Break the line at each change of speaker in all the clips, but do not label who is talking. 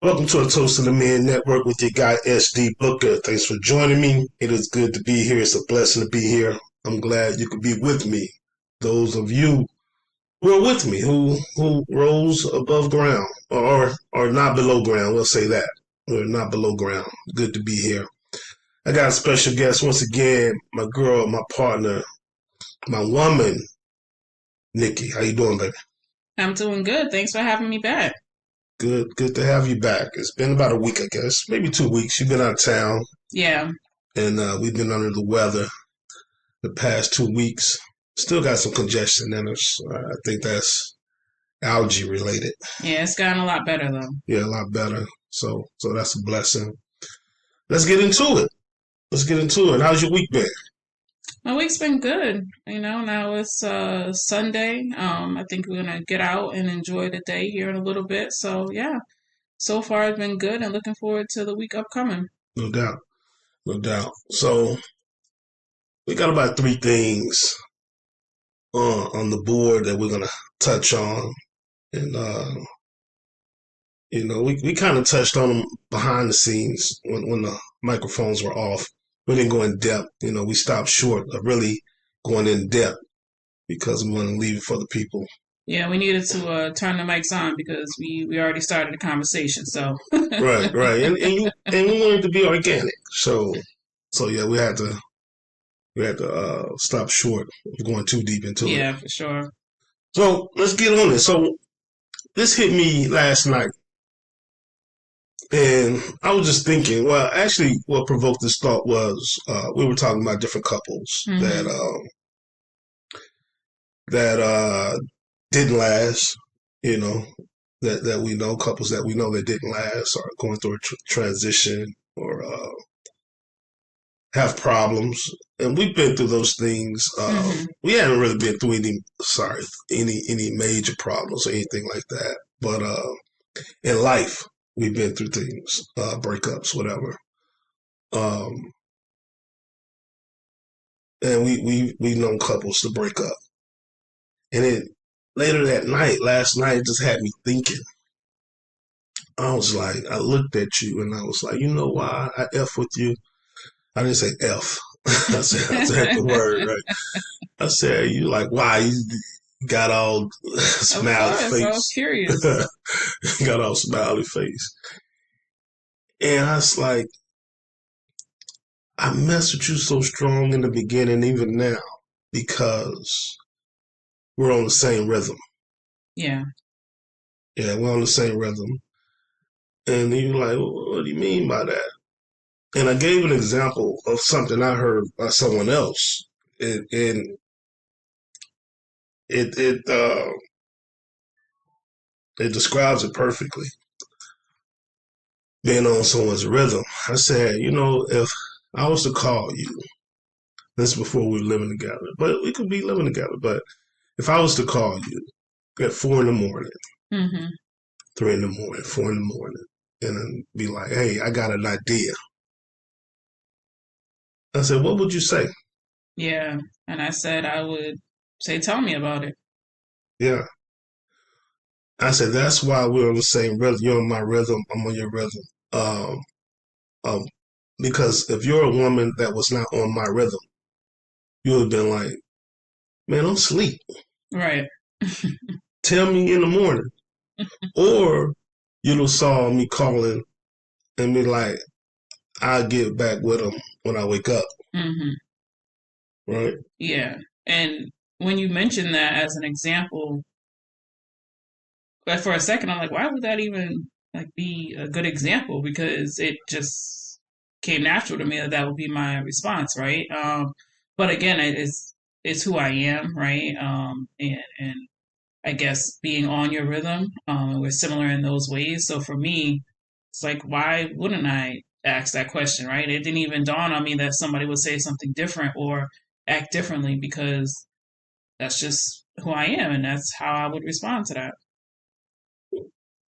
Welcome to a Toast of the Men Network with your guy S.D. Booker. Thanks for joining me. It is good to be here. It's a blessing to be here. I'm glad you could be with me. Those of you who are with me, who rose above ground or not below ground, we'll say that. We're not below ground. Good to be here. I got a special guest once again, my girl, my partner, my woman, Nikki. How you doing, baby?
I'm doing good. Thanks for having me back.
Good to have you back. It's been about a week, I guess, maybe 2 weeks. You've been out of town,
Yeah.
and we've been under the weather the past 2 weeks. Still got some congestion in us. I think that's algae related.
Yeah, it's gotten a lot better though.
Yeah, a lot better. So that's a blessing. Let's get into it. How's your week been?
My week's been good. Now it's Sunday. I think we're gonna get out and enjoy the day here in a little bit. So yeah, so far it's been good and looking forward to the week upcoming.
No doubt, no doubt. So we got about three things on the board that we're gonna touch on, and we kind of touched on them behind the scenes when the microphones were off. We didn't go in depth. We stopped short of really going in depth because we want to leave it for the people.
Yeah, we needed to turn the mics on because we already started the conversation. So
Right, right, and we wanted to be organic. So yeah, we had to stop short of going too deep into it.
yeah, for sure.
So let's get on it. So this hit me last night. And I was just thinking, well, actually, what provoked this thought was we were talking about different couples
Hmm.
that didn't last, you know, that we know, couples that we know that didn't last or going through a transition or have problems. And we've been through those things.
Hmm.
We haven't really been through any major problems or anything like that. But in life, we've been through things, breakups, whatever. Um, and we've known couples to break up. And it later that night, last night, it just had me thinking. I was like, I looked at you and I was like, you know why I F with you? I didn't say F. I said the word, right? I said, you like, why? You got all
Of
smiley
course, I was
face.
curious.
Got all smiley face. And I was like, I mess with you so strong in the beginning, even now, because we're on the same rhythm.
Yeah.
Yeah, we're on the same rhythm. And you're like, well, what do you mean by that? And I gave an example of something I heard by someone else. And it describes it perfectly. Being on someone's rhythm. I said, if I was to call you, this is before we were living together, but we could be living together. But if I was to call you at 4 in the morning,
Hmm.
3 in the morning, 4 in the morning, and then be like, hey, I got an idea. I said, what would you say?
Yeah. And I said I would say, tell me about it.
Yeah. I said, that's why we're on the same rhythm. You're on my rhythm. I'm on your rhythm. Um, um, because if you're a woman that was not on my rhythm, you would have been like, man, I'm asleep.
Right.
Tell me in the morning. Or you'd have saw me calling and be like, I'll get back with them when I wake up.
Hmm.
Right?
Yeah. And when you mentioned that as an example, like for a second, I'm like, why would that even like be a good example? Because it just came natural to me that that would be my response, right? But again, it's who I am, right? And I guess being on your rhythm, we're similar in those ways. So for me, it's like, why wouldn't I ask that question, right? It didn't even dawn on me that somebody would say something different or act differently because that's just who I am, and that's how I would respond to that.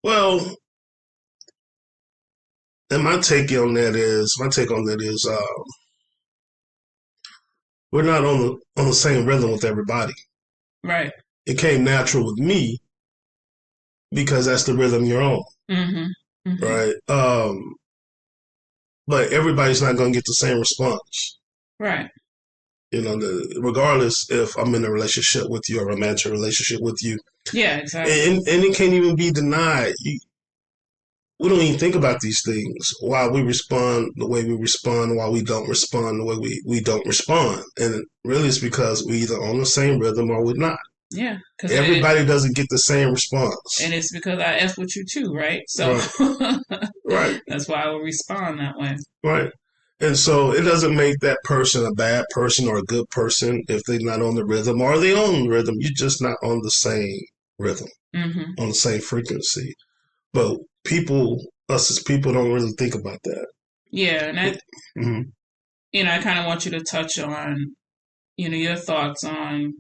Well, and my take on that is we're not on the same rhythm with everybody.
Right.
It came natural with me because that's the rhythm you're on.
Hmm. Hmm.
right? But everybody's not going to get the same response.
Right.
Regardless if I'm in a relationship with you or a romantic relationship with you,
Yeah, exactly.
and it can't even be denied. We don't even think about these things. Why we respond the way we respond, why we don't respond the way we don't respond. And really it's because we either on the same rhythm or we're not.
Yeah, because
Everybody doesn't get the same response.
and it's because I F with you too, right? So
Right, right,
that's why I will respond that way.
right. And so it doesn't make that person a bad person or a good person if they're not on the rhythm or they on the rhythm. You're just not on the same rhythm,
Hmm.
on the same frequency. But us as people don't really think about that.
Yeah, and
Mm-hmm.
I kind of want you to touch on, your thoughts on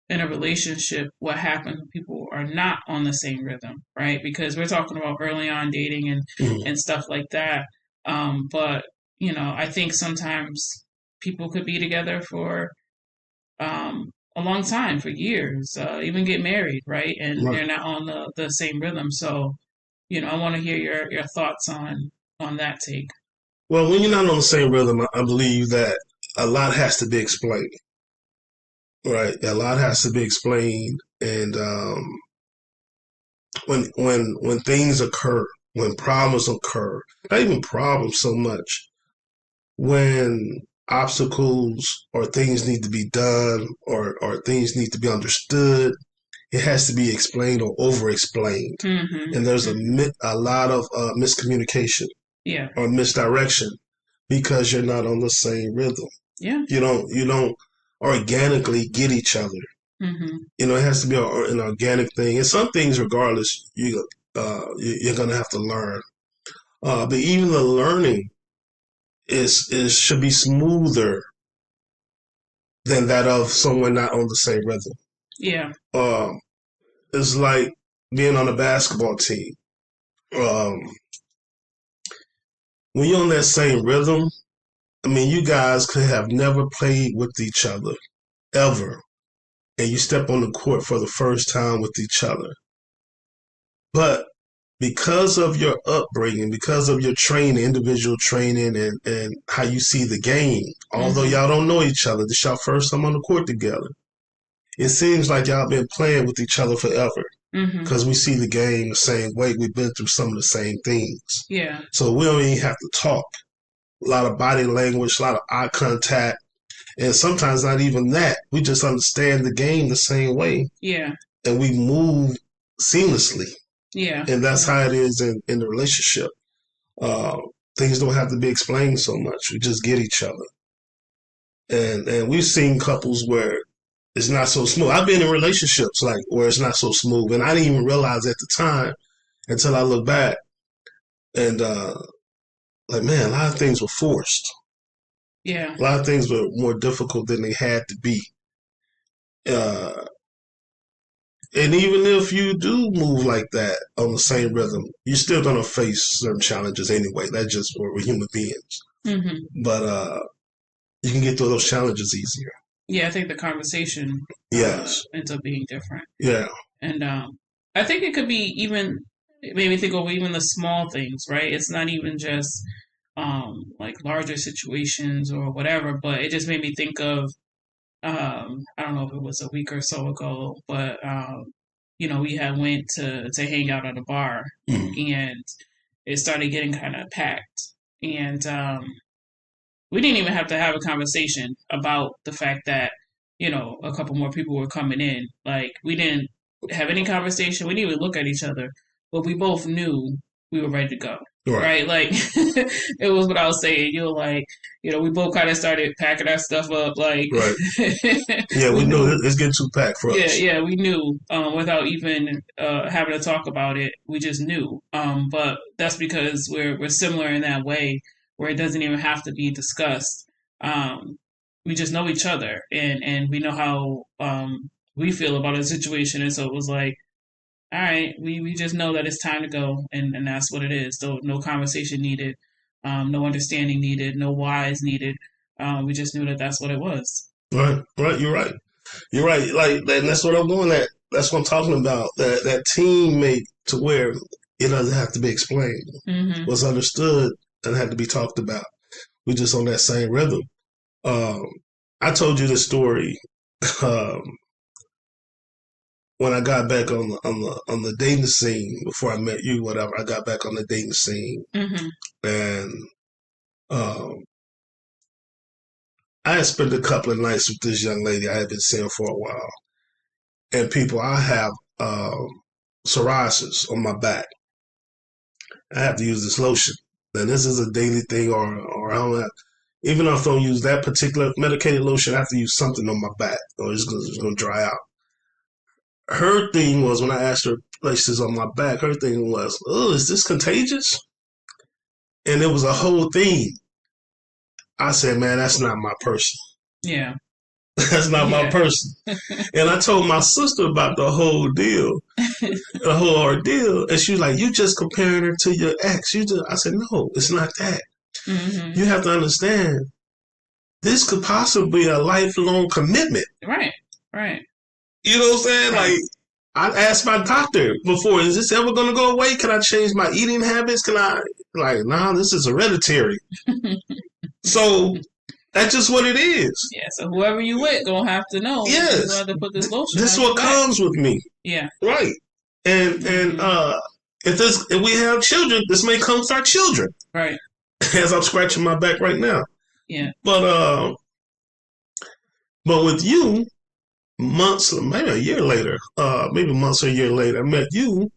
in a relationship what happens when people are not on the same rhythm, right? Because we're talking about early on dating
Mm-hmm.
and stuff like that. But I think sometimes people could be together for a long time, for years, even get married, right? And
Right.
they're not on the same rhythm. So, I want to hear your thoughts on that take.
Well, when you're not on the same rhythm, I believe that a lot has to be explained. Right. A lot has to be explained, and when things occur, when problems occur, not even problems so much, when obstacles or things need to be done or things need to be understood, it has to be explained or over explained.
Hmm.
And there's
Hmm.
a lot of miscommunication
Yeah.
or misdirection because you're not on the same rhythm.
Yeah.
You don't organically get each other.
Hmm.
It has to be an organic thing. And some things, regardless, you're gonna have to learn. But even the learning is should be smoother than that of someone not on the same rhythm.
Yeah.
Um, it's like being on a basketball team. Um, when you're on that same rhythm, I mean, you guys could have never played with each other ever, and you step on the court for the first time with each other. But because of your upbringing, because of your training, individual training, and how you see the game, although
Hmm.
y'all don't know each other, this y'all first time on the court together. It seems like y'all been playing with each other forever
Hmm.
because we see the game the same way. We've been through some of the same things.
Yeah.
So we don't even have to talk. A lot of body language, a lot of eye contact, and sometimes not even that. We just understand the game the same way
Yeah.
and we move seamlessly.
Yeah.
And that's
Yeah.
how it is in the relationship. Uh, things don't have to be explained so much. We just get each other. And we've seen couples where it's not so smooth. I've been in relationships like where it's not so smooth, and I didn't even realize at the time until I look back and like, man, a lot of things were forced.
Yeah.
A lot of things were more difficult than they had to be. Uh, and even if you do move like that on the same rhythm, you're still gonna face certain challenges anyway. That's just where we're human beings.
Hmm.
But you can get through those challenges easier.
Yeah. I think the conversation
Yes.
ends up being different,
Yeah.
and I think it could be even. It made me think of even the small things, right? It's not even just like larger situations or whatever, but it just made me think of I don't know if it was a week or so ago, but we had went to hang out at a bar,
Mm.
and it started getting kind of packed, and we didn't even have to have a conversation about the fact that a couple more people were coming in. Like we didn't have any conversation. We didn't even look at each other, but we both knew we were ready to go.
Right.
Right, like it was what I was saying. You're like, we both kind of started packing our stuff up. Like
Right. Yeah,
we
we know
knew,
it's getting too packed for
yeah,
us.
yeah, we knew without even having to talk about it. We just knew. But that's because we're similar in that way, where it doesn't even have to be discussed. Um, we just know each other, and we know how we feel about a situation, and so it was like, all right, we just know that it's time to go, and that's what it is. So no conversation needed, no understanding needed, no whys needed. We just knew that that's what it was.
Right. Right. You're right. You're right. Like, and that's what I'm doing. That's what I'm talking about. That teammate to where it doesn't have to be explained.
Mm-hmm.
What's understood doesn't have to be talked about. We're just on that same rhythm. Um, I told you the story um, when I got back on the dating scene before I met you. Whatever, I got back on the dating scene,
Mm-hmm.
and um, I had spent a couple of nights with this young lady I had been seeing for a while. And people, I have psoriasis on my back. I have to use this lotion. And this is a daily thing, or I don't have, even if I don't use that particular medicated lotion, I have to use something on my back, or it's going to dry out. Her thing was, when I asked her places on my back, her thing was, oh, is this contagious? And it was a whole thing. I said, man, that's not my person.
Yeah.
That's not my
Yeah.
person. And I told my sister about the whole deal, the whole ordeal. And she was like, you just comparing her to your ex. I said, no, it's not that.
Mm-hmm.
You have to understand, this could possibly be a lifelong commitment.
Right. Right.
You know what I'm saying?
Right.
Like, I asked my doctor before, is this ever going to go away? Can I change my eating habits? Can I, like, nah, this is hereditary. So that's just what it is.
Yeah. So whoever you with gonna have to know.
Yes.
You're gonna have to put this lotion.
This is
on
what
your back.
comes with me.
Yeah.
Right. And if we have children, this may come with our children.
Right.
As I'm scratching my back right now.
Yeah.
But with you, months, maybe a year later, maybe months or a year later, I met you,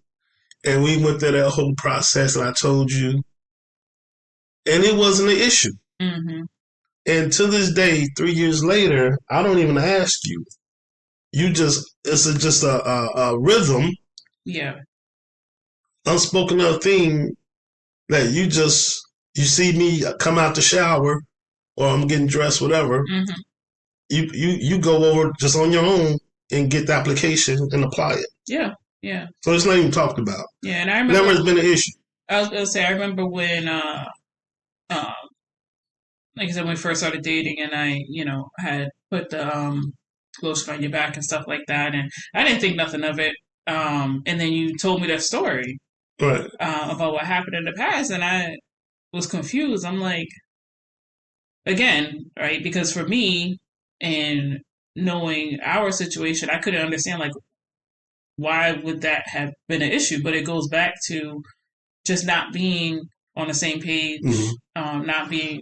and we went through that whole process, and I told you, and it wasn't an issue.
Mm-hmm.
And to this day, 3 years later, I don't even ask you. You just, just a rhythm.
Yeah.
Unspoken thing that you see me come out the shower or I'm getting dressed, whatever.
Mm-hmm.
You go over just on your own and get the application and apply it.
Yeah. Yeah.
So it's not even talked about.
Yeah. And I remember
Never has been an issue.
I was gonna say I remember when um like I said, when we first started dating and I, had put the lotion on your back and stuff like that, and I didn't think nothing of it. And then you told me that story
Right.
about what happened in the past, and I was confused. I'm like, again, right? Because for me, and knowing our situation, I couldn't understand like why would that have been an issue. But it goes back to just not being on the same page, not being,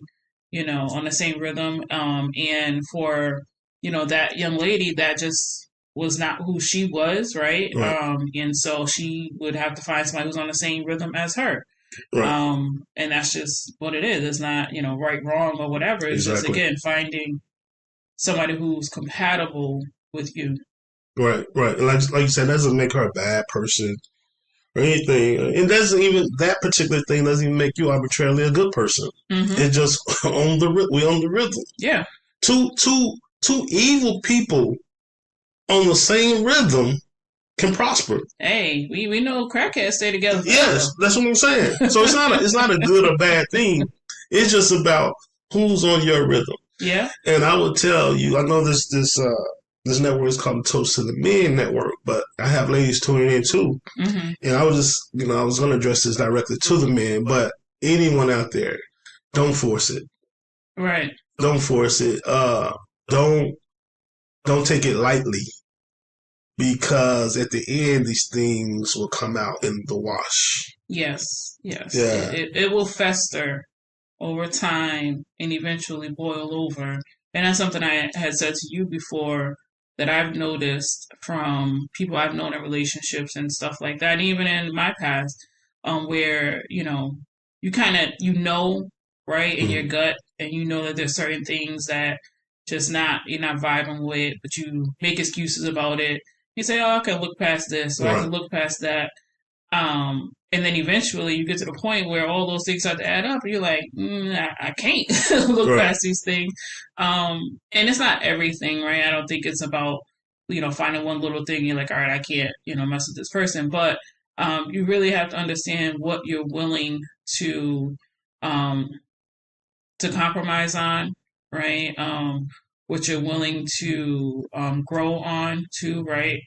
on the same rhythm. And for, that young lady that just was not who she was, right?
Right.
And so she would have to find somebody who's on the same rhythm as her.
Right.
And that's just what it is. It's not, right, wrong, or whatever. It's just,
Exactly.
again, finding somebody who's compatible with you.
Right. Right. And like you said, that doesn't make her a bad person or anything. It doesn't even, that particular thing doesn't even make you arbitrarily a good person.
Mm-hmm.
It's just we on the rhythm.
Yeah.
Two evil people on the same rhythm can prosper.
Hey, we know crackheads stay together forever.
Yes, that's what I'm saying. So it's not a good or bad thing. It's just about who's on your rhythm.
Yeah.
And I would tell you, I know this network is called Toast to the Men Network, but I have ladies tuning in too.
Mm-hmm.
And I was just, I was going to address this directly to the men, but anyone out there, don't force it.
Right.
Don't force it. Don't take it lightly, because at the end, these things will come out in the wash.
Yes. Yes.
Yeah.
It will fester over time and eventually boil over. And that's something I had said to you before that I've noticed from people I've known in relationships and stuff like that, and even in my past, where, you kind of, right, in your gut, and that there's certain things that you're not vibing with, but you make excuses about it. You say, oh, I can look past this, or I can look past that. And then eventually you get to the point where all those things start to add up, and you're like, I can't look past these things. And it's not everything, right? I don't think it's about, finding one little thing. You're like, all right, I can't, mess with this person. But you really have to understand what you're willing to compromise on, right? What you're willing to grow on to, right?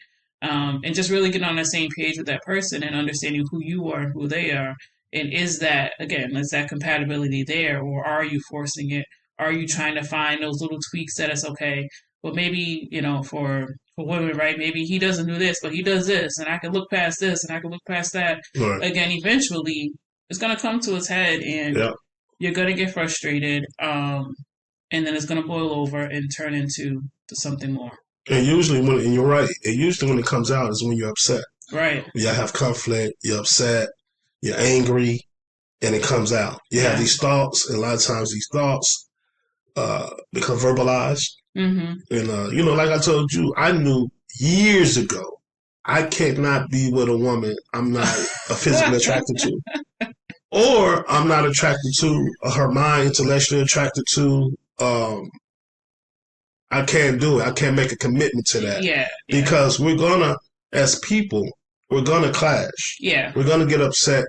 and just really getting on the same page with that person and understanding who you are and who they are. And is that, again, is that compatibility there, or are you forcing it? Are you trying to find those little tweaks that it's okay? But maybe, for women, right? Maybe he doesn't do this, but he does this, and I can look past this, and I can look past that.
Right.
Again, eventually, it's going to come to its head, and
Yeah.
you're going to get frustrated, and then it's going to boil over and turn into something more.
And usually and you're right, and usually when it comes out is when you're upset.
Right.
You have conflict, you're upset, you're angry, and it comes out. You have these thoughts, and a lot of times these thoughts become verbalized.
Mm-hmm.
And, like I told you, I knew years ago, I cannot be with a woman I'm not physically attracted to. Or I'm not attracted to her mind, intellectually attracted to. I can't do it. I can't make a commitment to that.
Yeah.
Because as people, we're gonna clash.
Yeah.
We're gonna get upset.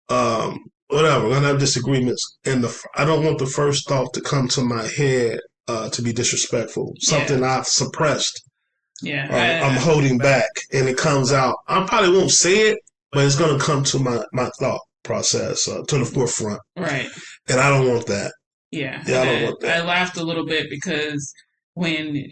Whatever. We're gonna have disagreements. And I don't want the first thought to come to my head to be disrespectful. Something I've suppressed.
Yeah.
I'm holding back, and it comes out. I probably won't say it, but it's gonna come to my thought process to the forefront.
Right.
And I don't want that.
Yeah.
I don't want that.
I laughed a little bit because when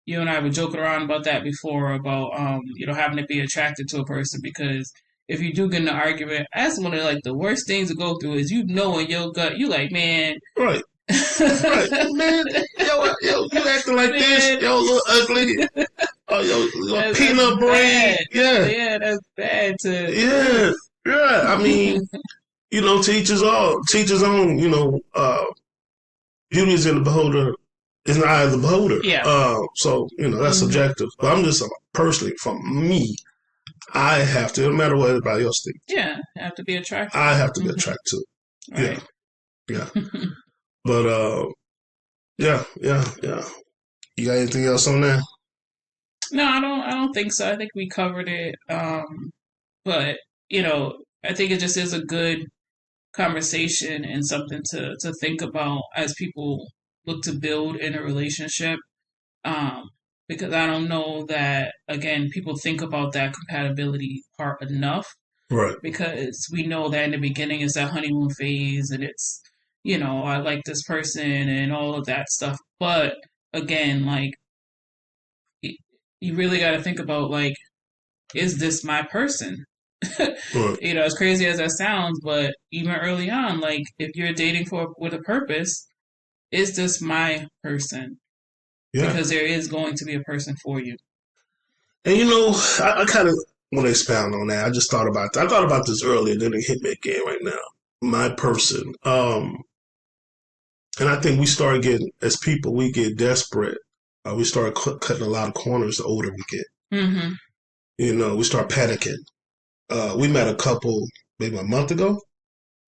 you and I were joking around about that before, about having to be attracted to a person, because if you do get in an argument, that's one of the worst things to go through is in your gut, you like, man.
Right. Right. Man, yo, you acting like this, yo, little ugly. Oh, yo, little peanut brain. Yeah.
Yeah, that's bad to.
Yeah. Yeah. I mean, to each his own. Beauty is in the beholder. Is in the eye of the beholder.
Yeah.
So, that's subjective. But I'm just personally, from me, I have to, no matter what everybody else thinks.
Yeah, have to be attracted.
I have to be attracted to it.
Right.
Yeah. But, yeah. You got anything else on that?
No, I don't think so. I think we covered it. But, I think it just is a good conversation and something to think about as people look to build in a relationship, because I don't know that, again, people think about that compatibility part enough,
right?
Because we know that in the beginning it's that honeymoon phase, and it's I like this person and all of that stuff, but again, you really got to think about, is this my person?
Right.
As crazy as that sounds, but even early on, if you're dating with a purpose, is this my person? Yeah. Because there is going to be a person for you.
And I kind of want to expound on that. I just thought about that. I thought about this earlier, then it hit me again right now. My person. And I think we start getting, as people, we get desperate. We start cutting a lot of corners the older we get. Mm-hmm. We start panicking. We met a couple maybe a month ago.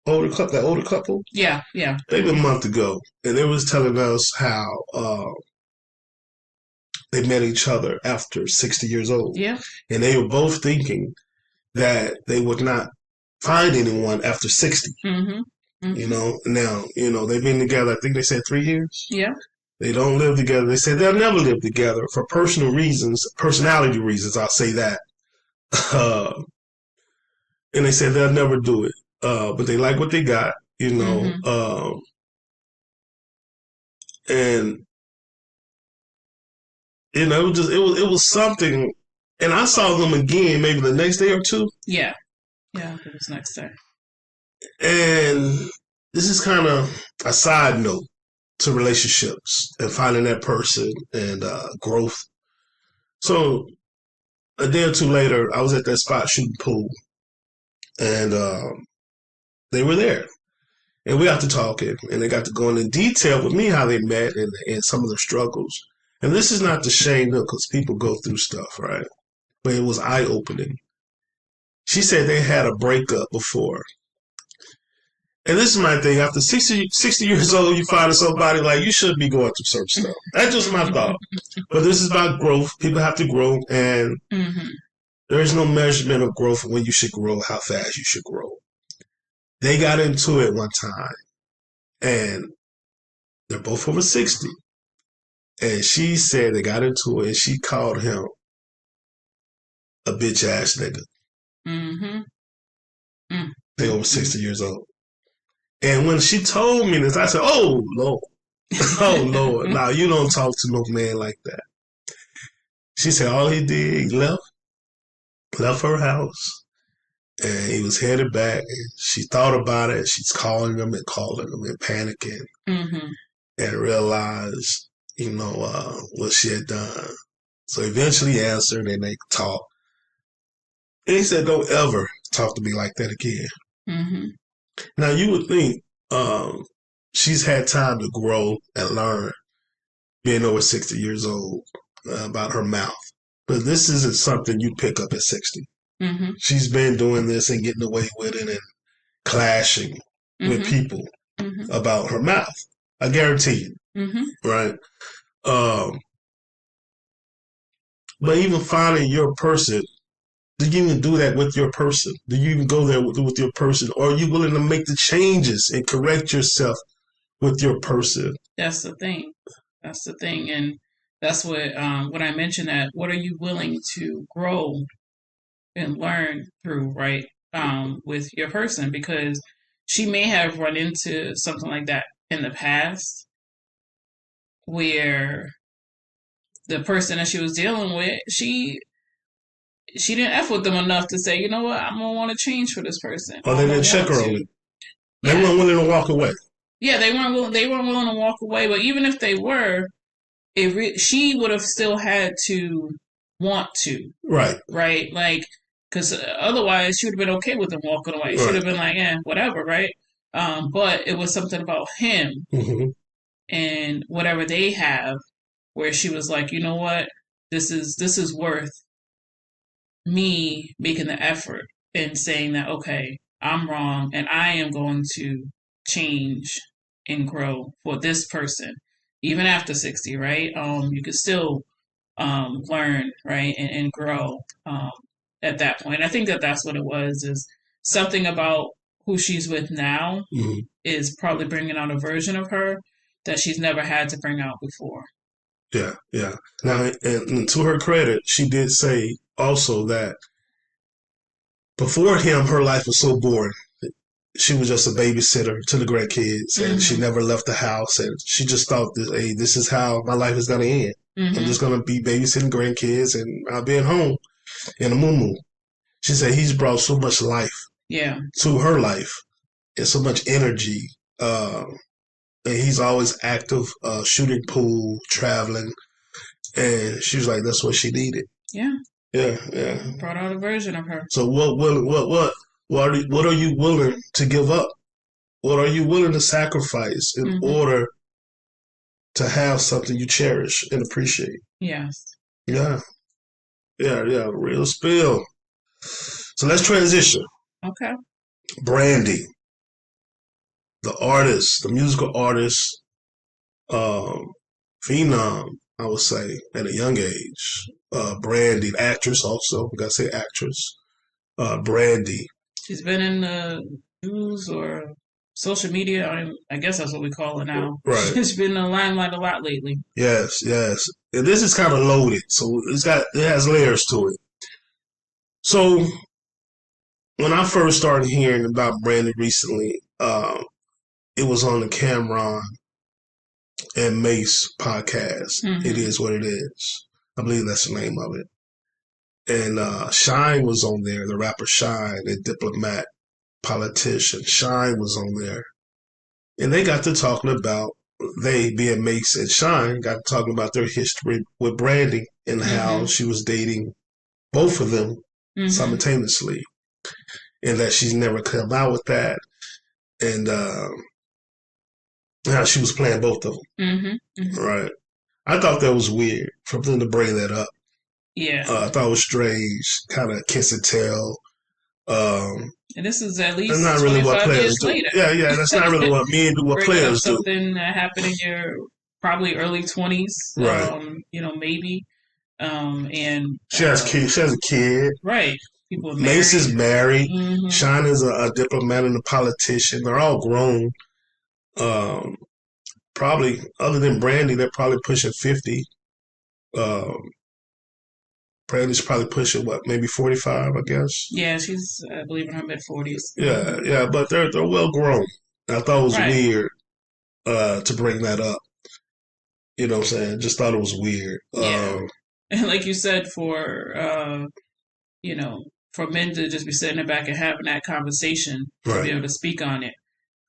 That older couple.
Yeah.
Maybe a month ago, and they was telling us how they met each other after 60 years old.
Yeah.
And they were both thinking that they would not find anyone after 60. Mm-hmm. Mm-hmm. Now, they've been together, I think they said 3 years.
Yeah.
They don't live together. They said they'll never live together for personality reasons, I'll say that. And they said they'll never do it. But they like what they got, Mm-hmm. And it was something. And I saw them again maybe the next day or two.
Yeah, it was next day.
And this is kind of a side note to relationships and finding that person and growth. So a day or two later, I was at that spot shooting pool, and they were there. And we got to talking, and they got to go into detail with me how they met and some of their struggles. And this is not to shame them, because people go through stuff, right? But it was eye-opening. She said they had a breakup before. And this is my thing. After 60 years old, you find somebody you should be going through certain stuff. That's just my thought. But this is about growth. People have to grow. And mm-hmm. There is no measurement of growth when you should grow, how fast you should grow. They got into it one time. And they're both over 60. And she said they got into it, and she called him a bitch ass nigga.
Mm-hmm. Mm.
They over 60 years old. And when she told me this, I said, oh, Lord. Oh, Lord. Now, you don't talk to no man like that. She said all he did, he left her house, and he was headed back. And she thought about it. She's calling him and panicking,
Mm-hmm.
and realized, what she had done. So eventually he answered, and they talked. And he said, don't ever talk to me like that again.
Mm-hmm.
Now, you would think she's had time to grow and learn, being over 60 years old, about her mouth. But this isn't something you pick up at 60.
Mm-hmm.
She's been doing this and getting away with it and clashing with
Mm-hmm.
people
Mm-hmm.
about her mouth. I guarantee you,
Mm-hmm.
right? But even finding your person, do you even do that with your person? Do you even go there with your person? Or are you willing to make the changes and correct yourself with your person?
That's the thing. That's the thing. And that's what when I mentioned that, what are you willing to grow and learn through, right? With your person, because she may have run into something like that in the past where the person that she was dealing with, she didn't F with them enough to say, you know what, I'm gonna want to change for this person.
Or
Or
they
I'm gonna
didn't check
want
her on
to.
it. They
Yeah.
weren't willing to walk away.
Yeah, they weren't willing to walk away, but even if they were, she would have still had to want to,
Right.
right? Like, because otherwise she would have been okay with them walking away. She would have
Right.
been like, yeah, whatever, right? But it was something about him
Mm-hmm.
and whatever they have, where she was like, you know what, this is worth me making the effort and saying that, okay, I'm wrong and I am going to change and grow for this person, even after 60, right? You can still learn, right, and grow at that point. I think that that's what it was, is something about who she's with now
Mm-hmm.
is probably bringing out a version of her that she's never had to bring out before.
Yeah, yeah. Now, and to her credit, she did say also that before him, her life was so boring. She was just a babysitter to the grandkids, and she
Mm-hmm.
never left the house. And she just thought, hey, this is how my life is going to end. I'm
Mm-hmm.
just going to be babysitting grandkids, and I'll be at home in a moo. She said he's brought so much life
Yeah.
to her life and so much energy. And he's always active, shooting pool, traveling. And she was like, that's what she needed.
Yeah.
Yeah, yeah.
Brought out a version of her.
So what are you willing to give up? What are you willing to sacrifice in
Mm-hmm.
order to have something you cherish and appreciate?
Yes.
Yeah, yeah, yeah. Real spill. So let's transition.
Okay.
Brandy, the artist, the musical artist, phenom, I would say, at a young age. Brandy, the actress also. We gotta say actress. Brandy.
She's been in the news or social media. I guess that's what we call it now.
Right.
She's been in the limelight a lot lately.
Yes, yes. And this is kind of loaded, so it has layers to it. So when I first started hearing about Brandy recently, it was on the Cameron and Mace podcast.
Mm-hmm.
It is what it is. I believe that's the name of it. And Shyne was on there, the rapper Shyne, a diplomat, politician. Shyne was on there. And they got to talking about, they being Mace and Shyne, got to talking about their history with Brandy and how she was dating both of them simultaneously. And that she's never come out with that. And how she was playing both of them. Right. I thought that was weird for them to bring that up.
Yeah.
I thought it was strange, kind of kiss and tell.
And this is at least
that's not really what
25
players
years
do.
later.
Yeah, that's not really what men do. What
Bringing up
players do.
something that happened in your probably early 20s,
Right.
Maybe. And
she has kids. She has a kid.
Right. People are married.
Mace is married. Shyne is a diplomat and a politician. They're all grown. Probably other than Brandy, they're probably pushing 50. Brandy's probably pushing what, maybe 45, I guess.
Yeah, she's I believe in her mid 40s.
Yeah, yeah, but they're well grown. I thought it was
Right.
weird to bring that up. You know what I'm saying? Just thought it was weird.
Yeah. And like you said, you know, for men to just be sitting in the back and having that conversation to be
Right.
able to speak on it,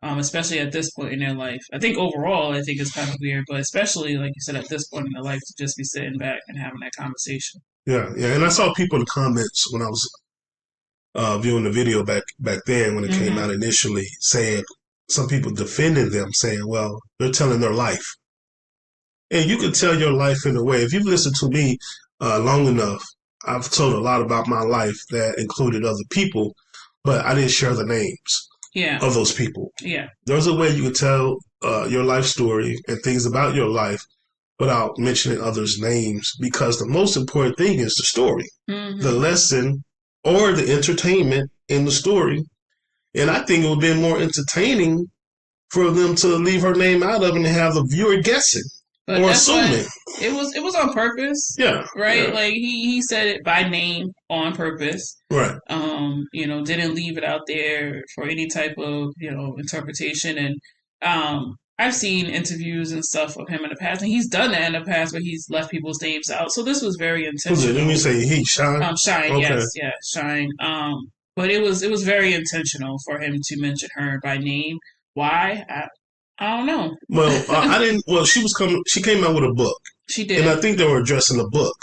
especially at this point in their life. I think overall, I think it's kind of weird, but especially like you said, at this point in their life, to just be sitting back and having that conversation.
Yeah, yeah. And I saw people in the comments when I was viewing the video back then when it came
Hmm.
out initially, saying some people defending them, saying, "Well, they're telling their life." And you can tell your life in a way. If you've listened to me long enough, I've told a lot about my life that included other people, but I didn't share the names
Yeah.
of those people.
Yeah.
There's a way you can tell your life story and things about your life without mentioning others' names, because the most important thing is the story, the
Hmm.
lesson, or the entertainment in the story. And I think it would have been more entertaining for them to leave her name out of it and have the viewer guessing
But
or
that's why
assuming.
it was on purpose,
Yeah,
right?
yeah,
Like he said it by name on purpose.
right.
Didn't leave it out there for any type of, interpretation. And I've seen interviews and stuff of him in the past, and he's done that in the past where he's left people's names out. So this was very
Who's it? Let me
intentional.
say he, Shine.
Shine,
Okay.
yes, yeah, Shine. But it was very intentional for him to mention her by name. Why? I don't know.
Well, I didn't. Well, she was coming. She came out with a book,
She
and
did.
I think they were addressing the book.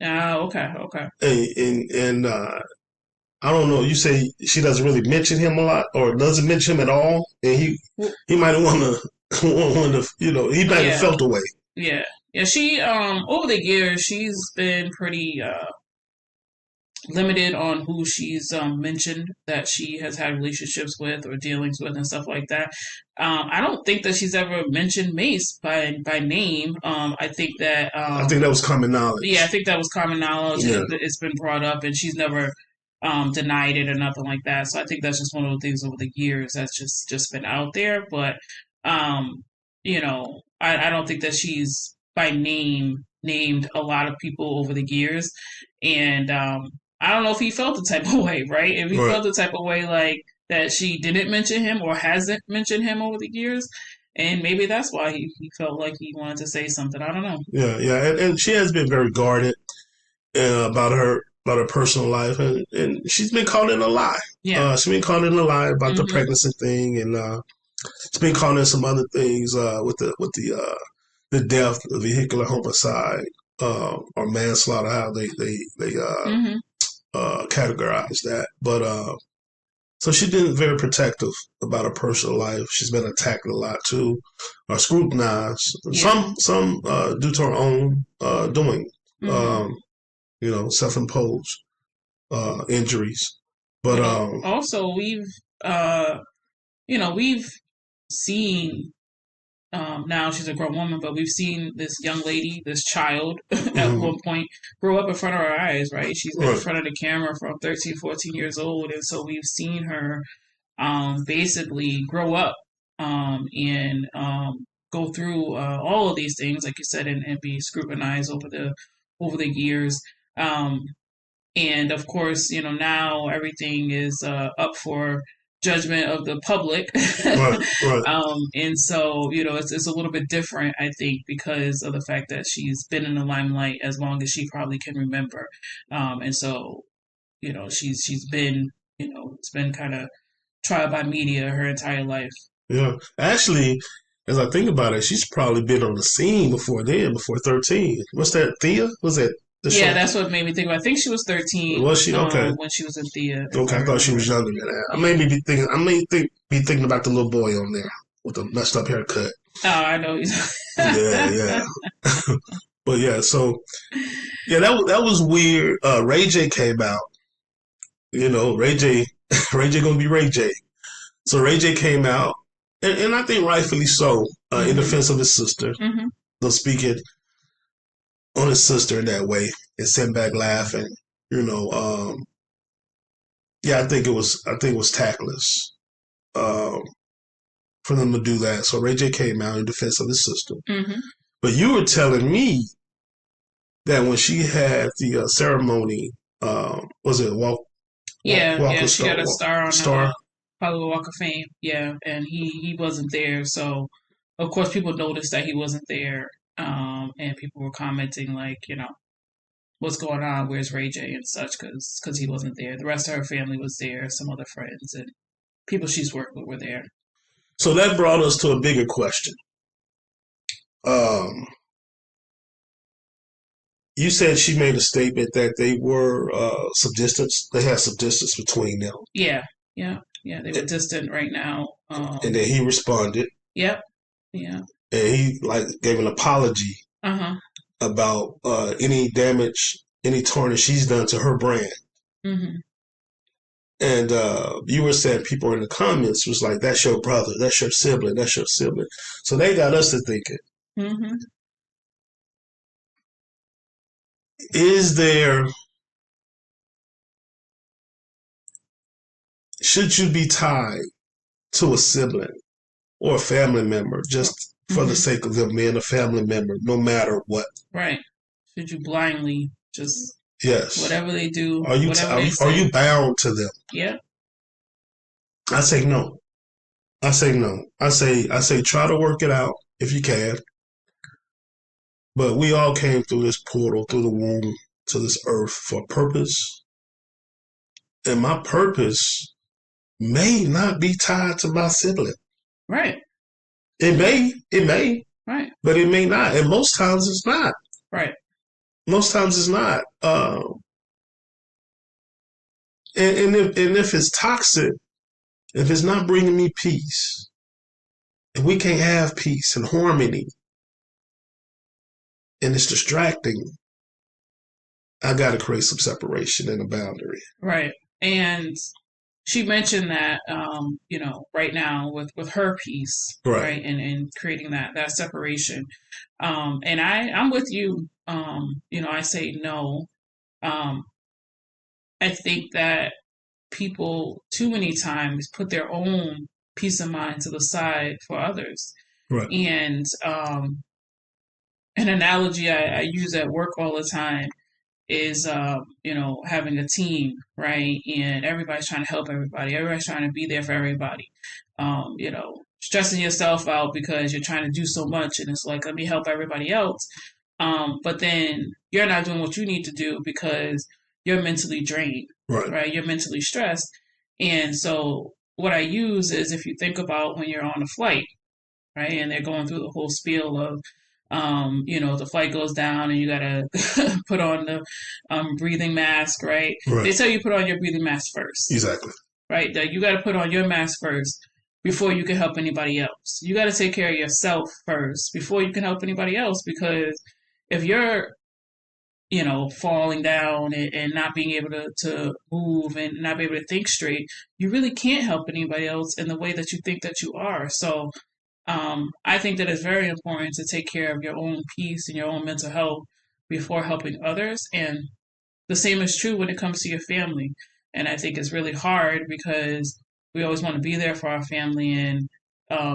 Okay, okay.
And I don't know. You say she doesn't really mention him a lot, or doesn't mention him at all, and
Well,
he might want to want to. He might have
yeah,
felt away.
yeah, yeah. She over the years she's been pretty limited on who she's mentioned that she has had relationships with or dealings with and stuff like that. I don't think that she's ever mentioned Mace by name. I think that
I think that was common
yeah, I
knowledge.
think that was common knowledge, and
Yeah,
it's been brought up, and she's never denied it or nothing like that. So I think that's just one of the things over the years that's just been out there. But I don't think that she's by name named a lot of people over the years, and I don't know if he felt the type of way, right? If he
right.
felt the type of way like that she didn't mention him or hasn't mentioned him over the years, and maybe that's why he felt like he wanted to say something. I don't know.
Yeah, yeah, and she has been very guarded about her personal life, and she's been caught in a lie.
Yeah.
She's been caught in a lie about the
Hmm.
pregnancy thing, and she's been caught in some other things with the death, the vehicular homicide, or manslaughter, how they
Hmm.
categorize that. But so she's been very protective about her personal life. She's been attacked a lot too, or scrutinized.
Yeah.
Some due to her own doing.
Hmm.
Um, self-imposed injuries. But
But also uh, we've seen. Now she's a grown woman, but we've seen this young lady, this child, at
mhm,
one point grow up in front of our eyes, right? She's been in
right,
front of the camera from 13, 14 years old. And so we've seen her basically grow up and go through all of these things, like you said, and be scrutinized over the years. Um, and of course, now everything is up for judgment of the public.
right, right.
And so, it's a little bit different, I think, because of the fact that she's been in the limelight as long as she probably can remember. And so, she's been, it's been kind of trial by media her entire life.
Yeah, actually, as I think about it, she's probably been on the scene before then, before 13. What's that? Thea? Was that the
Yeah,
show?
that's what made me think about. I think she was 13
Was she okay?
when she was in Thea, if I
Okay, I thought she
remember.
was younger than that. I
Yeah.
may be thinking. Be thinking about the little boy on there with the messed up haircut.
Oh, I know.
Yeah, yeah. But yeah, so yeah, that was weird. Ray J came out. Ray J, Ray J gonna be Ray J. So Ray J came out, and I think rightfully so, in
Hmm.
defense of his sister.
Hmm.
So speaking on his sister in that way and sitting back laughing. You know, yeah, I think it was tactless um, for them to do that. So Ray J came out in defense of his sister.
Hmm.
But you were telling me that when she had the ceremony, was it Walk
Yeah.
of
She got a star on
Star?
Hollywood Walk of Fame. Yeah, and he wasn't there, so of course people noticed that he wasn't there, and people were commenting like, what's going on? Where's Ray J and such? Because he wasn't there. The rest of her family was there, some other friends and people she's worked with were there.
So that brought us to a bigger question. Um, you said she made a statement that they were subdistance. They had subdistance between them.
Yeah. They were distant right now.
And then he responded.
Yep. Yeah.
And he gave an apology about any damage, any tarnish he's done to her brand.
Mm-hmm.
And you were saying people in the comments was like, "That's your brother, that's your sibling, that's your sibling." So they got us to thinking:
Mm-hmm.
should you be tied to a sibling or a family member just for the sake of them being a family member, no matter what?
Right. Should you blindly just
yes,
whatever they do?
Are you bound to them?
Yeah.
I say no. I say no. I say try to work it out if you can. But we all came through this portal, through the womb to this earth for a purpose. And my purpose may not be tied to my sibling.
Right.
It may.
Right.
But it may not. And most times it's not.
Right.
Most times it's not. And if it's toxic, if it's not bringing me peace, if we can't have peace and harmony, and it's distracting, I got to create some separation and a boundary.
Right. And she mentioned that, right now with her piece, right, and creating that separation. And I'm with you. I say no. I think that people too many times put their own peace of mind to the side for others.
Right.
And an analogy I use at work all the time is having a team, right? And everybody's trying to help everybody. Everybody's trying to be there for everybody. Stressing yourself out because you're trying to do so much, and it's like, let me help everybody else. But then you're not doing what you need to do because you're mentally drained, right? You're mentally stressed. And so what I use is, if you think about when you're on a flight, right, and they're going through the whole spiel of the flight goes down and you gotta put on the breathing mask, right? They tell you put on your breathing mask first.
Exactly.
Right? That you gotta put on your mask first before you can help anybody else. You gotta take care of yourself first before you can help anybody else, because if you're falling down and not being able to move and not be able to think straight, you really can't help anybody else in the way that you think that you are. So I think that it's very important to take care of your own peace and your own mental health before helping others. And the same is true when it comes to your family. And I think it's really hard because we always want to be there for our family. And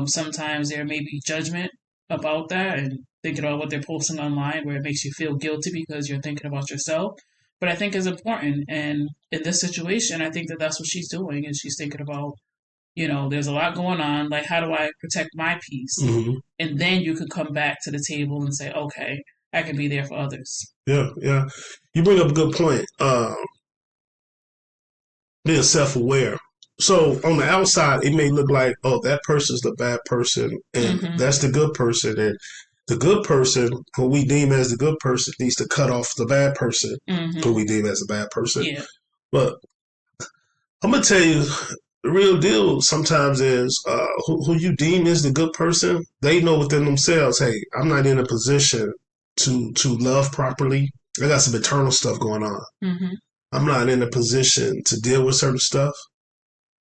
sometimes there may be judgment about that and thinking about what they're posting online, where it makes you feel guilty because you're thinking about yourself. But I think it's important. And in this situation, I think that that's what she's doing, is she's thinking about, there's a lot going on. Like, how do I protect my peace?
Mm-hmm.
And then you can come back to the table and say, okay, I can be there for others.
Yeah. You bring up a good point. Being self-aware. So on the outside, it may look like, oh, that person's the bad person, and that's the good person. And the good person, who we deem as the good person, needs to cut off the bad person, who we deem as a bad person.
Yeah.
But I'm going to tell you, the real deal sometimes is who you deem is the good person, they know within themselves, hey, I'm not in a position to love properly. I got some internal stuff going on. I'm not in a position to deal with certain stuff.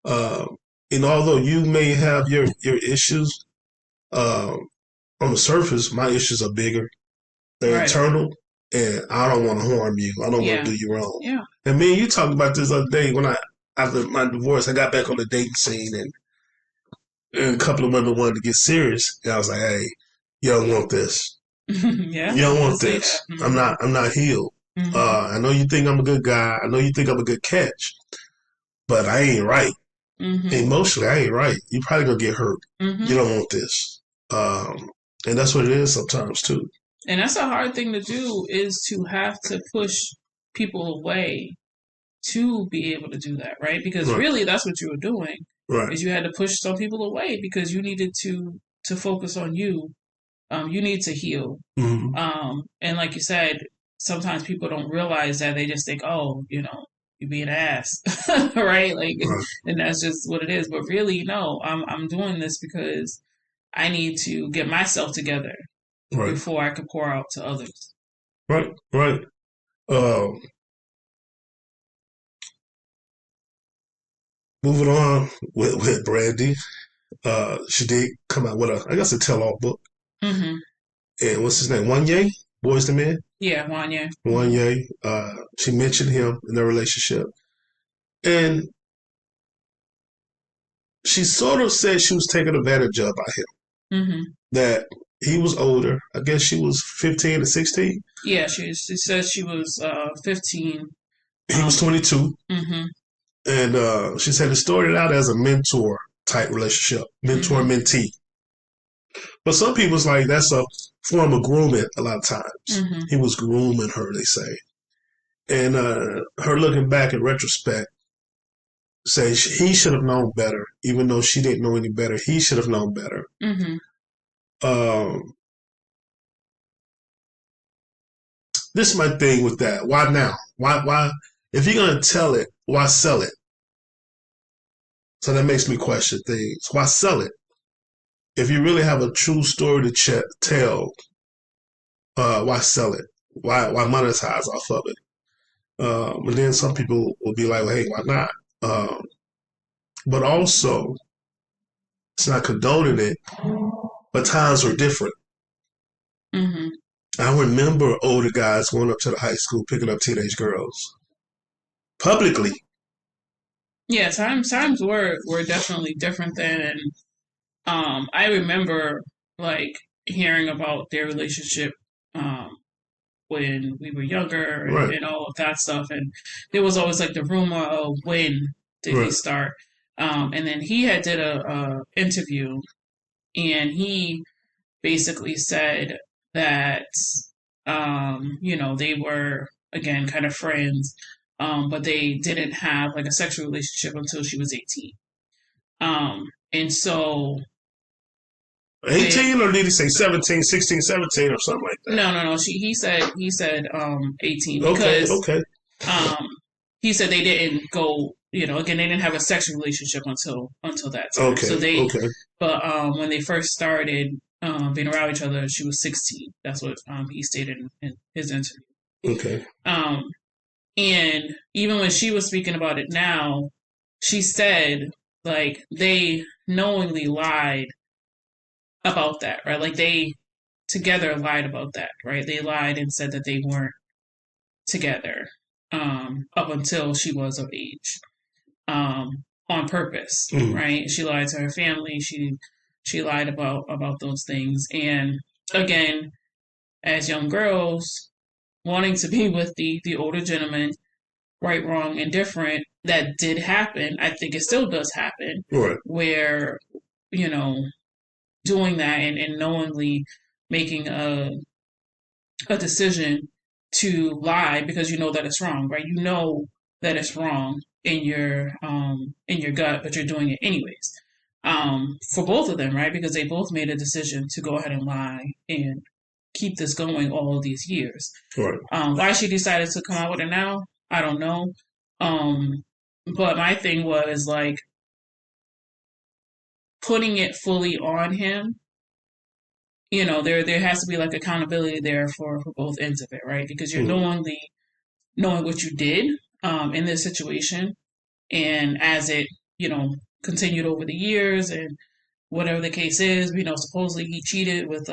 And although you may have your issues, on the surface, my issues are bigger. They're internal, and I don't want to harm you. I don't want to do you wrong.
Yeah.
And me and you talked about this other day when after my divorce, I got back on the dating scene, and a couple of women wanted to get serious. And I was like, hey, you don't want this.
Yeah,
You don't
you can
want
say
this.
that. Mm-hmm.
I'm not healed.
Mm-hmm.
I know you think I'm a good guy. I know you think I'm a good catch, but I ain't right.
Mm-hmm.
Emotionally, I ain't right. You probably gonna get hurt. You
Mm-hmm.
don't want this. And that's what it is sometimes too.
And that's a hard thing to do, is to have to push people away to be able to do that, right? Because
Right,
really that's what you were doing,
right.
is you had to push some people away because you needed to focus on you. You need to heal.
Mm-hmm.
And like you said, sometimes people don't realize that. They just think, oh, you be an ass, right? Like,
Right,
and that's just what it is. But really, no, I'm doing this because I need to get myself together
right,
before I can pour out to others.
right, right. Um, Moving on with Brandy. She did come out with I guess, a tell-all book.
Mm-hmm.
And what's his name? One Ye? Boys to Men?
Yeah, Wanya.
One
Mm-hmm.
Ye. She mentioned him in their relationship. And she sort of said she was taken advantage of by him.
Mm-hmm.
That he was older. I guess she was 15 to 16.
Yeah, she says she was 15.
He was
Um.
22.
Mm-hmm.
And she said it started out as a mentor type relationship, mentor
Mm-hmm.
mentee. But some people's like that's a form of grooming a lot of times.
Mm-hmm.
He was grooming her, they say. And her looking back in retrospect, say he should have known better, even though she didn't know any better. He should have known better.
Mm-hmm.
Um, this is my thing with that. Why now? Why? If you're gonna tell it, why sell it? So that makes me question things. Why sell it? If you really have a true story to tell, why sell it? Why monetize off of it? But then some people will be like, well, hey, why not? But also, it's not condoning it, but times were different.
Mm-hmm.
I remember older guys going up to the high school picking up teenage girls publicly.
Yeah, times were definitely different then, and I remember like hearing about their relationship when we were younger,
Right,
and all of that stuff, and there was always like the rumor of when did he
right.
start, and then he had did a interview, and he basically said that they were again kind of friends, but they didn't have like a sexual relationship until she was 18. And so with
18 or did he say 17, 16, 17 or something like that?
no, he said 18
Okay,
because
okay,
um he said they didn't go, again, they didn't have a sexual relationship until that time. So
okay,
they
okay,
but when they first started being around each other, she was 16. That's what he stated in his interview.
okay.
Um and even when she was speaking about it now, she said like they knowingly lied about that, right? Like they together lied about that, right? They lied and said that they weren't together up until she was of age, on purpose,
Mm,
right? She lied to her family. She lied about those things, and again, as young girls wanting to be with the older gentleman, right, wrong, and different, that did happen. I think it still does happen,
right,
where you know doing that and knowingly making a decision to lie because you know that it's wrong, right? You know that it's wrong in your gut, but you're doing it anyways. For both of them, right? Because they both made a decision to go ahead and lie and keep this going all of these years.
right.
Why she decided to come out with it now, I don't know. Um, but my thing was like putting it fully on him. There has to be like accountability there for both ends of it, right? Because you're
Mm,
knowing what you did in this situation, and as it continued over the years, and whatever the case is, supposedly he cheated with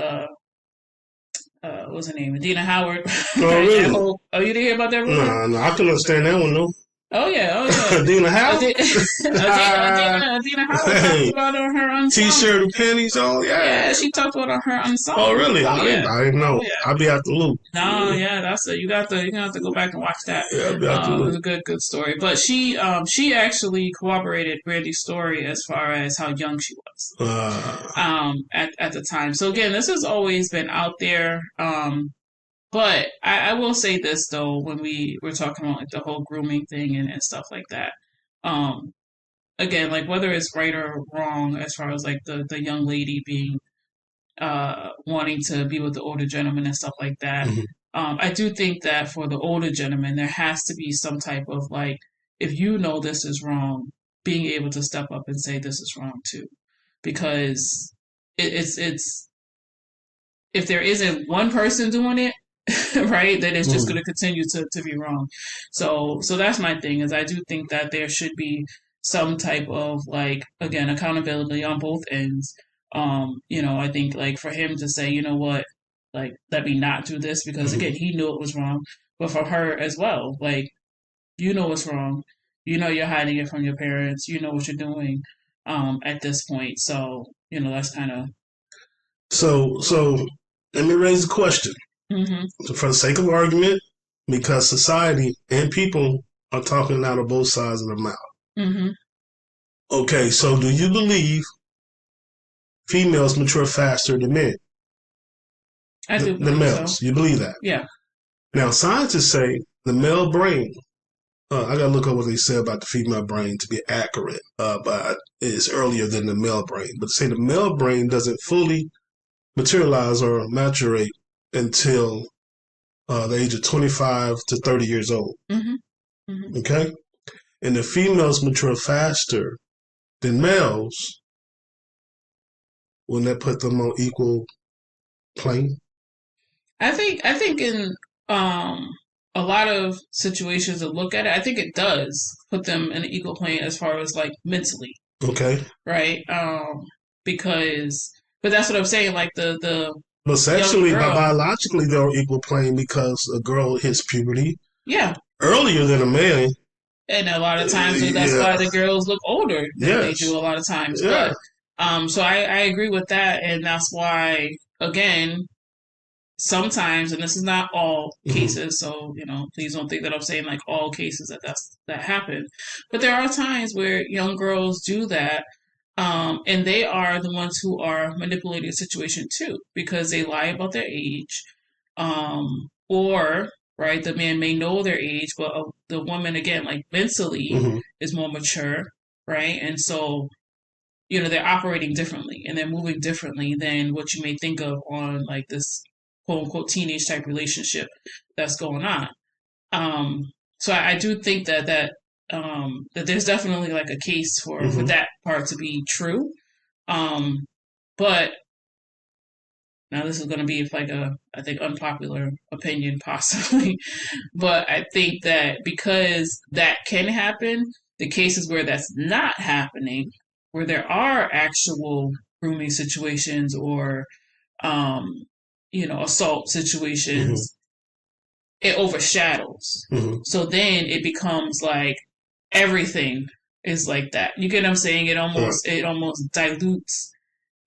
what's her name, Adina Howard.
oh,
Right, that
really?
whole, oh, you didn't hear about that rumor?
Nah, nah, I can understand that one though.
Oh yeah, oh yeah.
Adina Howe?
Adina Howard talked
Hey,
about it on her unsung.
t-shirt and panties on?
Yeah,
Yeah.
she talked about it on her
Oh,
unsung.
really?
Oh yeah,
I didn't
oh
know.
yeah.
I'll be out the loop.
No, yeah, that's it. You got to go back and watch that.
Yeah, I'll be out the
It was
loop.
a good story. But she actually corroborated Brandy's story as far as how young she was
Uh,
at the time. So again, this has always been out there. But I will say this though, when we were talking about like the whole grooming thing and stuff like that. Um, again, like whether it's right or wrong as far as like the young lady being wanting to be with the older gentleman and stuff like that.
mhm,
I do think that for the older gentleman, there has to be some type of like, if you know this is wrong, being able to step up and say this is wrong too, because it's if there isn't one person doing it, right, then it's just
mhm.
going to continue to be wrong. So that's my thing is I do think that there should be some type of like again accountability on both ends. I think like for him to say, you know what, like let me not do this because
Mhm.
again he knew it was wrong, but for her as well, like you know what's wrong, you know you're hiding it from your parents, you know what you're doing at this point. So that's kind of.
So let me raise a question.
Hmm.
So for the sake of argument, because society and people are talking out of both sides of their mouth.
Hmm.
Okay, so do you believe females mature faster than men?
I do
The
believe so.
males. You believe that?
Yeah.
Now, scientists say the male brain, I got to look up what they say about the female brain to be accurate, but it's earlier than the male brain. But say the male brain doesn't fully materialize or maturate until the age of 25 to 30 years old.
Hmm. Hmm.
Okay? And the females mature faster than males, wouldn't that put them on equal plane?
I think in um a lot of situations to look at it, I think it does put them in an equal plane as far as like mentally,
Okay?
right? Because but that's what I'm saying, like the
But
young
sexually,
girl,
biologically, they're on equal plane because a girl hits puberty
yeah.
earlier than a man.
And a lot of times that's
Yeah.
why the girls look older than they
Yes.
do a lot of times.
Yeah.
But so I agree with that and that's why again sometimes, and this is not all
Mm-hmm.
cases, so please don't think that I'm saying like all cases that happen, but there are times where young girls do that, and they are the ones who are manipulating the situation too because they lie about their age, or right, the man may know their age, but the woman again, like mentally,
Mm-hmm.
is more mature, right, and so they're operating differently and they're moving differently than what you may think of on like this quote unquote teenage type relationship that's going on. So I do think that there's definitely like a case for
Mm-hmm.
that part to be true. But now this is going to be like I think unpopular opinion possibly, but I think that because that can happen, the cases where that's not happening, where there are actual grooming situations or um, assault
Mm-hmm.
situations, it overshadows.
Mm-hmm.
So then it becomes like everything is like that. You get what I'm saying? It
Right.
almost dilutes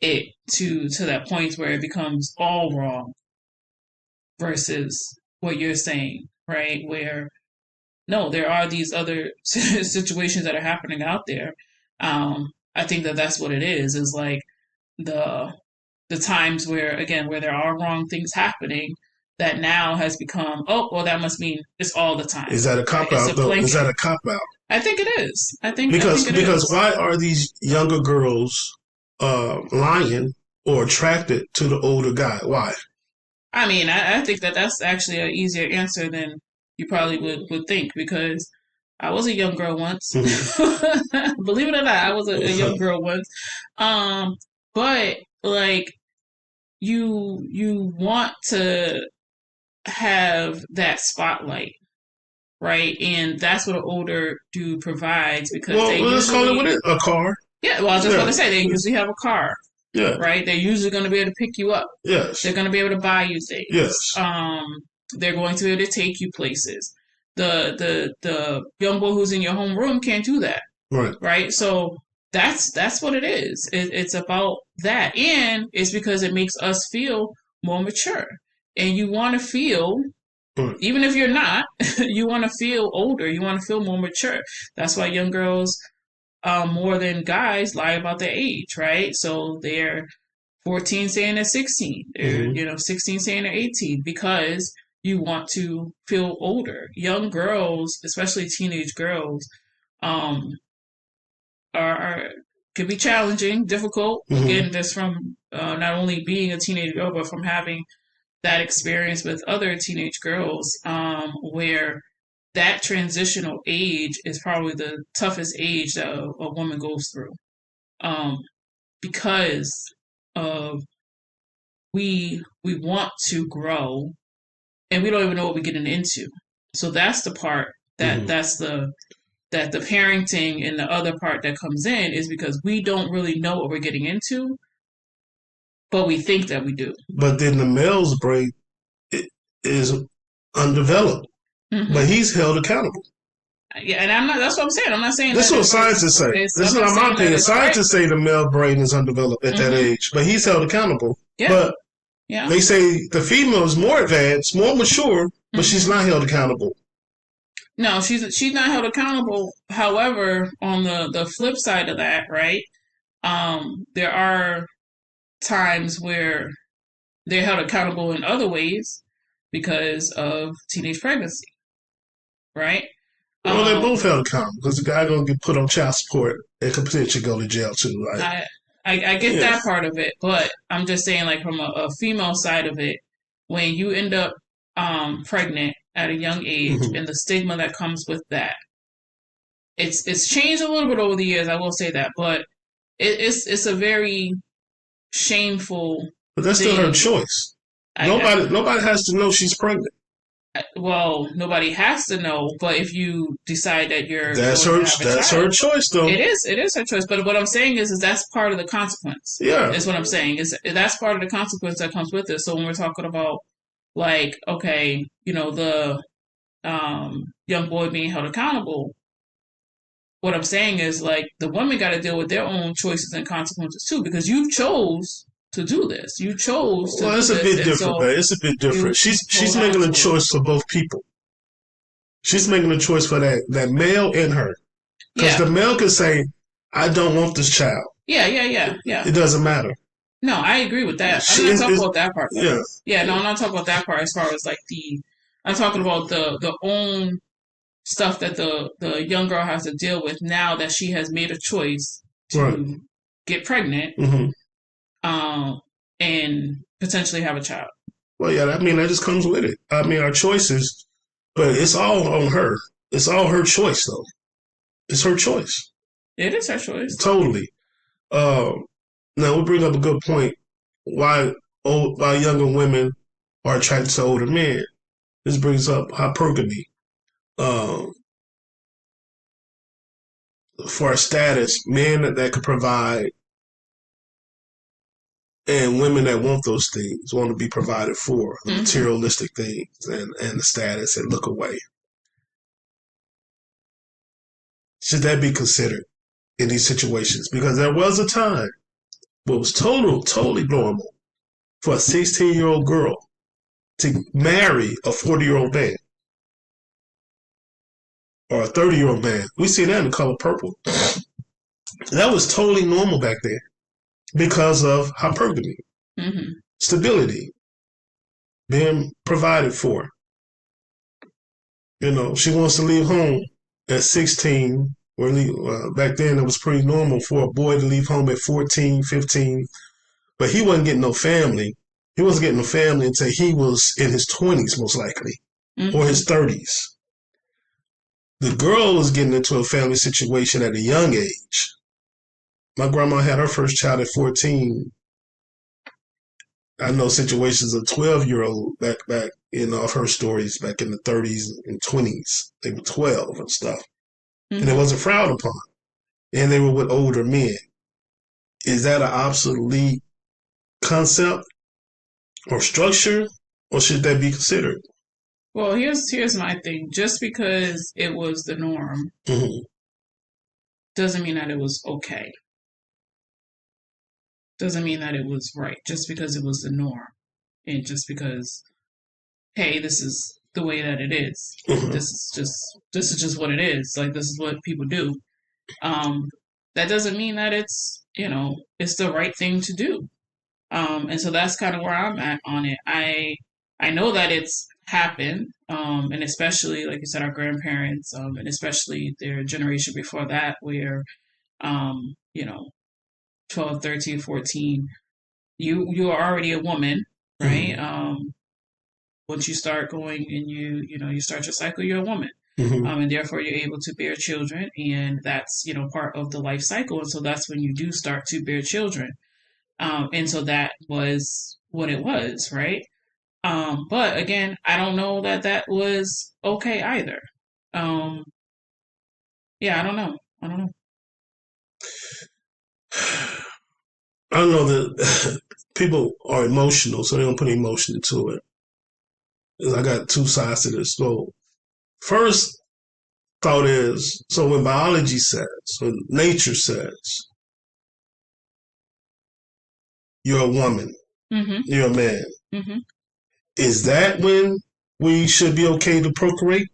it to that point where it becomes all wrong versus what you're saying, right? Where no, there are these other situations that are happening out there. I think that that's what it is like the the times where again where there are wrong things happening that now has become, oh well, that must mean it's all the time,
Is that a
right?
cop
It's
out
a
though? Is
blanket.
that a cop out?
I think it is. I think
Because
it
because
is.
why are these younger girls lying or attracted to the older guy? Why?
I mean, I think that that's actually an easier answer than you probably would think because I was a young girl once.
Mm-hmm.
Believe it or not, I was a young girl once. Um, but like you want to have that spotlight, right? And that's what an older dude provides because they
Well, let's call it
usually,
what it is. A car.
yeah, well, I was just about
Yeah.
to say, they usually have a car,
Yeah.
right? They're usually going to be able to pick you up.
Yes.
They're going to be able to buy you things.
Yes.
They're going to be able to take you places. The young boy who's in your homeroom can't do that,
Right.
right? So that's what it is. It's about that, and it's because it makes us feel more mature, and you want to feel.
Right.
Even if you're not, you want to feel older. You want to feel more mature. That's why young girls, more than guys, lie about their age, right? So they're 14 saying they're 16. They're 16 saying they're 18 because you want to feel older. Young girls, especially teenage girls, um, are can be challenging, difficult. Again, just from not only being a teenage girl, but from having that experience with other teenage girls, where that transitional age is probably the toughest age that a woman goes through, um, because of we want to grow and we don't even know what we're getting into. So that's the part that the parenting and the other part that comes in is because we don't really know what we're getting into, but we think that we do.
But then the male's brain is undeveloped, but he's held accountable.
Yeah, and I'm not. That's what I'm saying. I'm not saying
this is what scientists say. This is not my opinion. Scientists say the male brain is undeveloped at that age, but he's held accountable. Yeah. But they say the female is more advanced, more mature, but she's not held accountable.
No, she's not held accountable. However, on the flip side of that, right? There are times where they're held accountable in other ways because of teenage pregnancy, right?
Well, they both held accountable because the guy gonna get put on child support and could potentially go to jail too. Right?
I get that part of it, but I'm just saying, like from a female side of it, when you end up pregnant at a young age and the stigma that comes with that, it's changed a little bit over the years. I will say that, but it's a very shameful.
But that's still her choice. Nobody has to know she's pregnant.
Well, nobody has to know, but if you decide that you're
that's her choice, though.
It is her choice. But what I'm saying is that's part of the consequence.
Yeah,
is what I'm saying. That's part of the consequence that comes with it. So when we're talking about like, okay, the young boy being held accountable, what I'm saying is like the women got to deal with their own choices and consequences too, because you chose to do this. You chose to.
Well, it's a bit different, man. It's a bit different. She's making a choice for both people. She's making a choice for that male and her. Because the male can say, "I don't want this child."
Yeah.
It doesn't matter.
No, I agree with that. I'm not talking about that part. Yeah. No, I'm not talking about that part. As far as like I'm talking about the own stuff that the young girl has to deal with now that she has made a choice to get pregnant. And potentially have a child.
Well, yeah, I mean, that just comes with it. I mean, our choices, but it's all on her. It's all her choice, though. It's her choice.
It is her choice.
Totally. Now, we bring up a good point. Why younger women are attracted to older men. This brings up hypergamy. For a status, men that could provide and women that want those things want to be provided for, the materialistic things and the status, and look away. Should that be considered in these situations? Because there was a time where it was totally normal for a 16-year-old girl to marry a 40-year-old man or a 30-year-old man. We see that in The Color Purple. That was totally normal back then. Because of hypergamy, stability, being provided for. She wants to leave home at 16. Back then, it was pretty normal for a boy to leave home at 14, 15. But he wasn't getting no family. He wasn't getting no family until he was in his 20s, most likely, or his 30s. The girl was getting into a family situation at a young age. My grandma had her first child at 14. I know situations of 12-year-old back, of her stories back in the 30s and 20s. They were 12 and stuff. And it wasn't frowned upon. And they were with older men. Is that an obsolete concept or structure, or should that be considered?
Well, here's my thing. Just because it was the norm
Mm-hmm.
doesn't mean that it was okay. Doesn't mean that it was right. Just because it was the norm, and just because, hey, this is the way that it is.
Mm-hmm.
This is just what it is. Like, this is what people do. Um, that doesn't mean that it's the right thing to do. And so that's kind of where I'm at on it. I know that it's happened, and especially like you said, our grandparents, and especially their generation before that, where um, you know, 12, 13, 14, you are already a woman, right?
Mm-hmm.
Once you start going and you start your cycle, you're a woman.
Mm-hmm.
And therefore you're able to bear children, and that's part of the life cycle, and so that's when you do start to bear children. And so that was what it was, right? But again, I don't know that that was okay either. Um, yeah, I don't know. I don't know.
I don't know that people are emotional, so they don't put emotion into it. I got two sides to this. So first thought is, so when biology says, when nature says, you're a woman,
Mm-hmm.
you're a man,
Mm-hmm.
is that when we should be okay to procreate?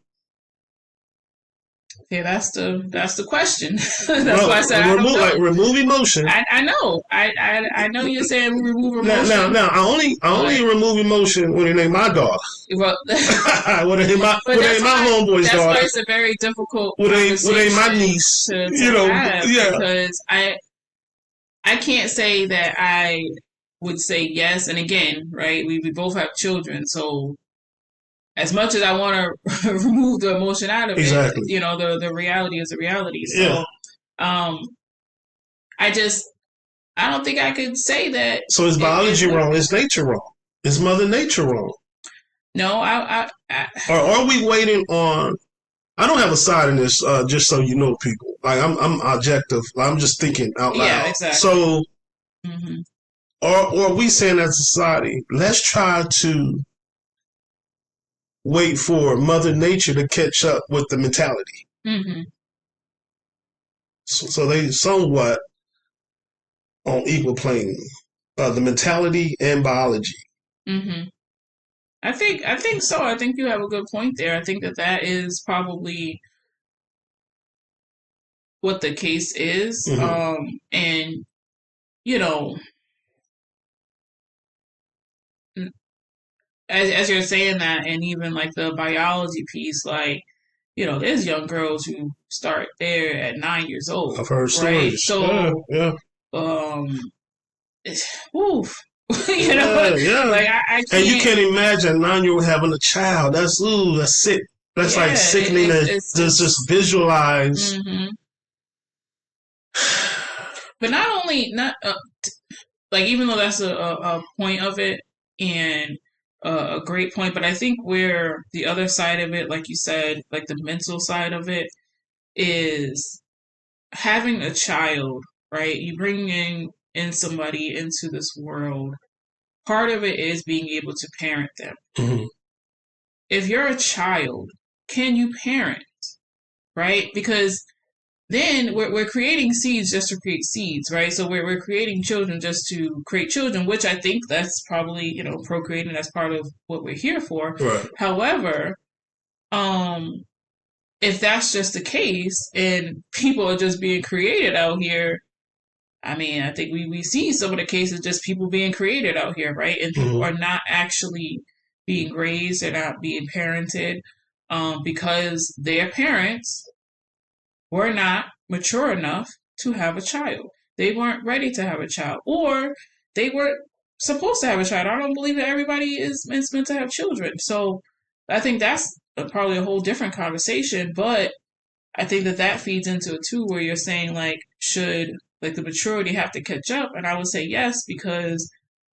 Yeah, that's the question. That's
Well,
why I said I don't know.
remove emotion.
I know. I know you're saying remove emotion,
Now, I only
but
remove emotion when it ain't my daughter.
well,
when it ain't my
but
homeboy's
that's why
daughter.
it's a very difficult
When it ain't my
conversation
niece.
to have,
Yeah.
because I can't say that I would say yes. And again, right, we both have children, so as much as I want to remove the emotion out of it,
Exactly.
the reality is a reality.
Yeah.
So um, I just I don't think I could say that
So is biology wrong? Is nature wrong? Is Mother Nature wrong?
No,
Or are we waiting on? I don't have a side in this. Just so you know, people. Like I'm objective. I'm just thinking out loud.
yeah, exactly.
So,
Mm-hmm.
or are we saying as a society, let's try to wait for Mother Nature to catch up with the mentality?
Mm-hmm.
So they somewhat on equal plane, the mentality and biology.
Mm-hmm. I think so. I think you have a good point there. I think that is probably what the case is.
Mm-hmm.
And you know, as you're saying that, and even like the biology piece, like there's young girls who start there at 9 years old,
I've heard
right?
stories.
So,
Yeah.
um, oof,
Yeah.
like I
And you
can't.
can't imagine a 9-year-old having a child. That's sick. That's like
Yeah,
sickening to just visualize.
Mm-hmm. But not like, even though that's a point of it, and a great point, but I think where the other side of it, like you said, like the mental side of it, is having a child, right? You bring in somebody into this world. Part of it is being able to parent them.
Mm-hmm.
If you're a child, can you parent, right? Because then we're creating seeds just to create seeds, right? So we're creating children just to create children, which I think that's probably, procreating, that's part of what we're here for.
Right.
However, if that's just the case and people are just being created out here, I mean, I think we see some of the cases, just people being created out here, right? And people
Mm-hmm.
are not actually being raised, they're not being parented, because their parents were not mature enough to have a child. They weren't ready to have a child, or they were supposed to have a child. I don't believe that everybody is meant to have children. So I think that's probably a whole different conversation. But I think that feeds into it too, where you're saying, like, should like the maturity have to catch up? And I would say yes, because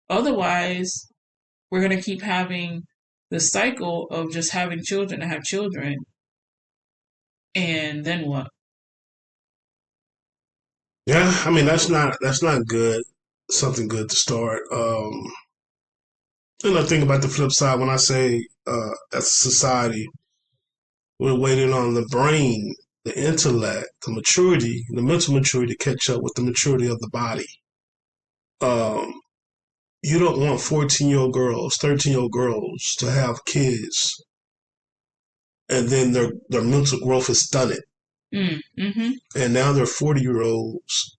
otherwise we're going to keep having the cycle of just having children to have children, and then what?
Yeah, I mean that's not good. Something good to start. And I think about the flip side when I say, as a society, we're waiting on the brain, the intellect, the maturity, the mental maturity to catch up with the maturity of the body. Um, you don't want 14-year-old girls, 13-year-old girls to have kids and then their mental growth is stunted.
Mm-hmm.
And now they're 40-year-olds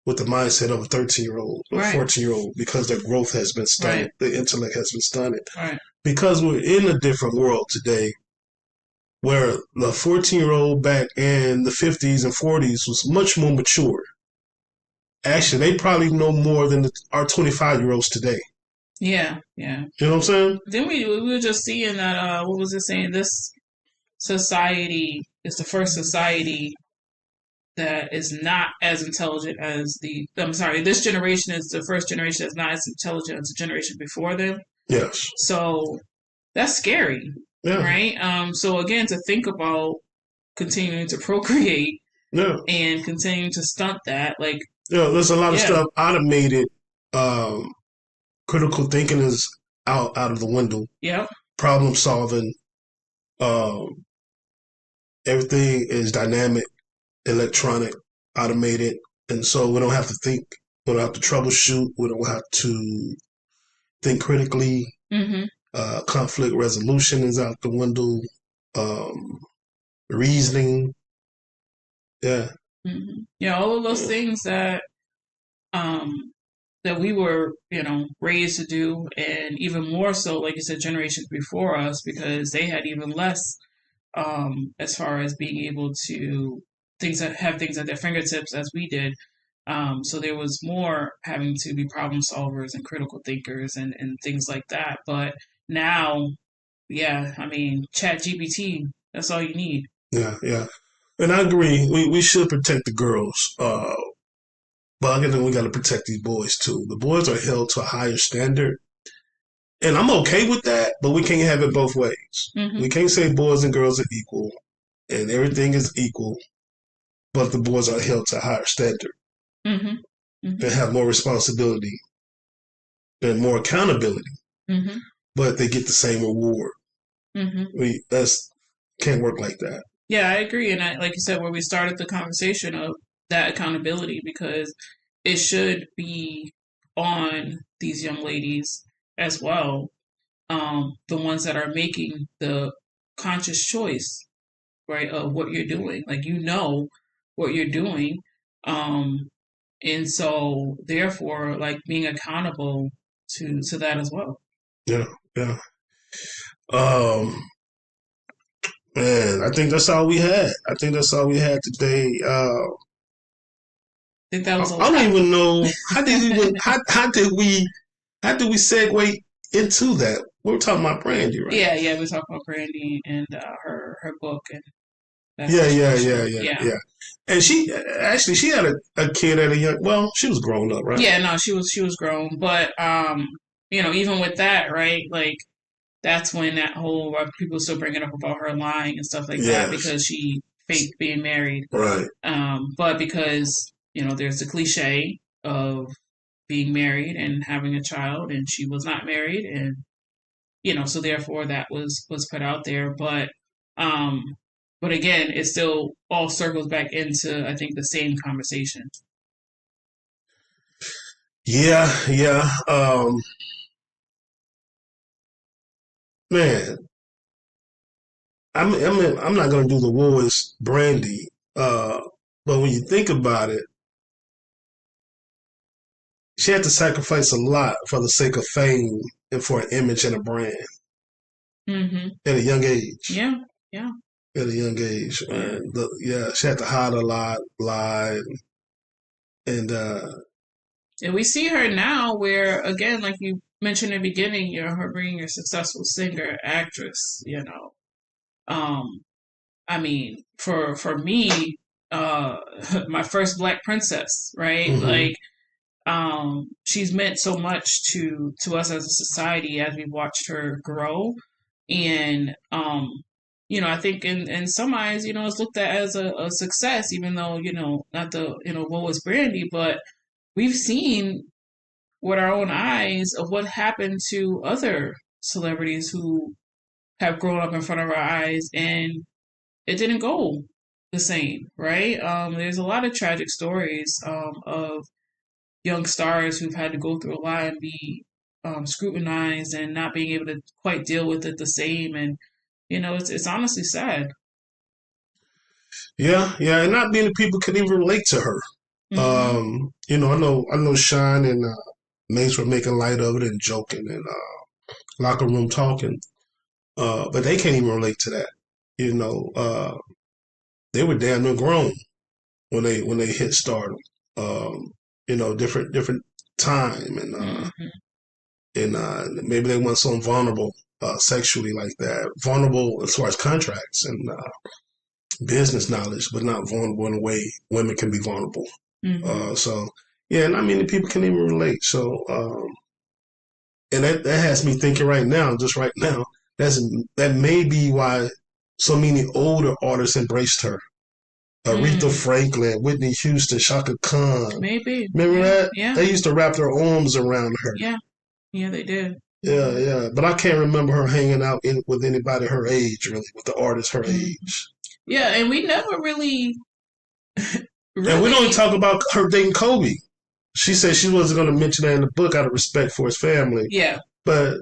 with the mindset of a 13-year-old or
Right.
14-year-old because their growth has been stunted,
Right.
the intellect has been stunted.
Right.
Because we're in a different world today where the 14-year-old back in the 50s and 40s was much more mature. Actually, they probably know more than our 25-year-olds today.
Yeah. Yeah.
You know what I'm saying?
Then we were just seeing that what was it saying? This society is the first society that is not as intelligent as the I'm sorry, this generation is the first generation that's not as intelligent as the generation before them.
Yes.
So that's scary,
Yeah.
right? So again, to think about continuing to procreate
Yeah.
and continuing to stunt that, like,
Yeah. There's a lot of
yeah,
stuff automated. Um, Critical thinking is out of the window.
yep,
Problem solving. Um, Everything is dynamic, electronic, automated, and so we don't have to think. We don't have to troubleshoot. We don't have to think critically.
mm-hmm,
Conflict resolution is out the window. Um, Reasoning. Yeah.
mm-hmm. Yeah, all of those
Yeah.
things um that we were, raised to do, and even more so, like you said, generations before us, because they had even less as far as being able to things at their fingertips as we did. So there was more having to be problem solvers and critical thinkers and things like that. But now, yeah, I mean, Chat GPT, that's all you need.
Yeah. Yeah. And I agree. We should protect the girls. But I think we got to protect these boys too. The boys are held to a higher standard. And I'm okay with that, but we can't have it both ways.
Hmm.
We can't say boys and girls are equal and everything is equal, but the boys are held to a higher standard
Hmm. Hmm.
and have more responsibility and more accountability,
Hmm.
but they get the same reward.
Hmm.
That's can't work like that.
Yeah, I agree. And like you said, where we started the conversation of that accountability, because it should be on these young ladies as well, the ones that are making the conscious choice, right, of what you're doing. Like, what you're doing. Um, and so therefore, like, being accountable to that as well.
Yeah, yeah. Um, Man, I think that's all we had. I think that's all we had today.
I think that was a
I don't
lot.
even know how did we segue into that? We were talking about Brandy, right?
Yeah, yeah, we talked about Brandy and her book and that
Yeah, yeah,
situation.
yeah, yeah,
Yeah.
yeah. And she had a kid at a young. Well, she was grown up, right?
Yeah, no, she was grown, but even with that, right? Like, that's when that whole people still bringing up about her lying and stuff like that
Yes,
because she faked being married.
right.
But because there's the cliche of being married and having a child, and she was not married, and so therefore that was put out there. Um, but again, it still all circles back into, I think, the same conversation.
Yeah, yeah. Man, I'm not gonna do the war is Brandy. But when you think about it, she had to sacrifice a lot for the sake of fame and for an image and a brand
Hmm.
at a young age.
Yeah, yeah,
At a young age,
yeah.
man. Yeah, she had to hide a lot, lie, and
And we see her now where, again, like you mentioned in the beginning, her being a successful singer, actress, Um, I mean, for me, uh, my first black princess, right?
hmm
Like, she's meant so much to us as a society as we watched her grow. And I think in some eyes, it's looked at as a success, even though, not the, what was Brandy, but we've seen with our own eyes of what happened to other celebrities who have grown up in front of our eyes and it didn't go the same, right? There's a lot of tragic stories of young stars who've had to go through a lot and be scrutinized and not being able to quite deal with it the same. And it's honestly sad.
Yeah, yeah, and not many people can even relate to her.
Hmm.
I know Shine and Mace were making light of it and joking and locker room talking, but they can't even relate to that. You know, they were damn near grown when they hit stardom. Um, different time
Hmm.
and maybe they weren't so vulnerable sexually like that. Vulnerable as far as contracts and business knowledge, but not vulnerable in a way women can be vulnerable.
Hmm.
So yeah, not many people can even relate. So and that has me thinking right now, just right now, that may be why so many older artists embraced her. Aretha
Mm,
Franklin, Whitney Houston, Shaka Khan.
maybe.
Remember
Yeah.
that?
Yeah.
They used to wrap their arms around her.
Yeah. Yeah. They did.
Yeah, yeah. But I can't remember her hanging out with anybody her age, really, with the artists her
Mm.
age.
Yeah, and we never really,
And we don't even
really.
talk about her dating Kobe. She said she wasn't going to mention that in the book out of respect for his family.
Yeah.
But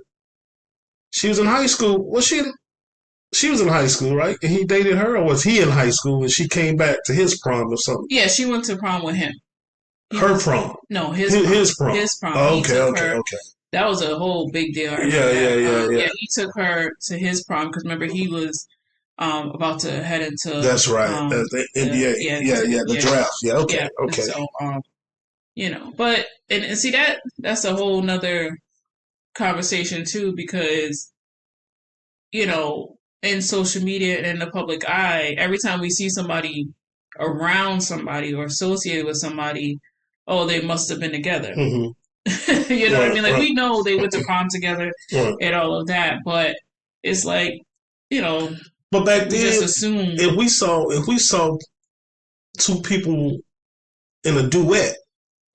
she was in high school. She was in high school, right? And he dated her, or was he in high school and she came back to his prom or something?
Yeah, she went to prom with him. He
Her
was
prom.
no
His prom.
his prom.
Oh,
He
okay,
took
okay,
her.
okay.
That was a whole big deal. I remember
Yeah, yeah,
that.
yeah, yeah.
Yeah, he took her to his prom because remember he was about to head into
That's right. That's the NBA.
yeah
Yeah, yeah, the
yeah
draft. Yeah, okay,
yeah. And
okay.
so but and see that's a whole nother conversation too because in social media and in the public eye, every time we see somebody around somebody or associated with somebody, oh, they must have been together.
Mm-hmm.
You know what I
Right,
mean? Like
right,
we know they went to prom together
right.
and all of that, but it's like, you know,
But back
we just
then,
assume.
if we saw two people in a duet,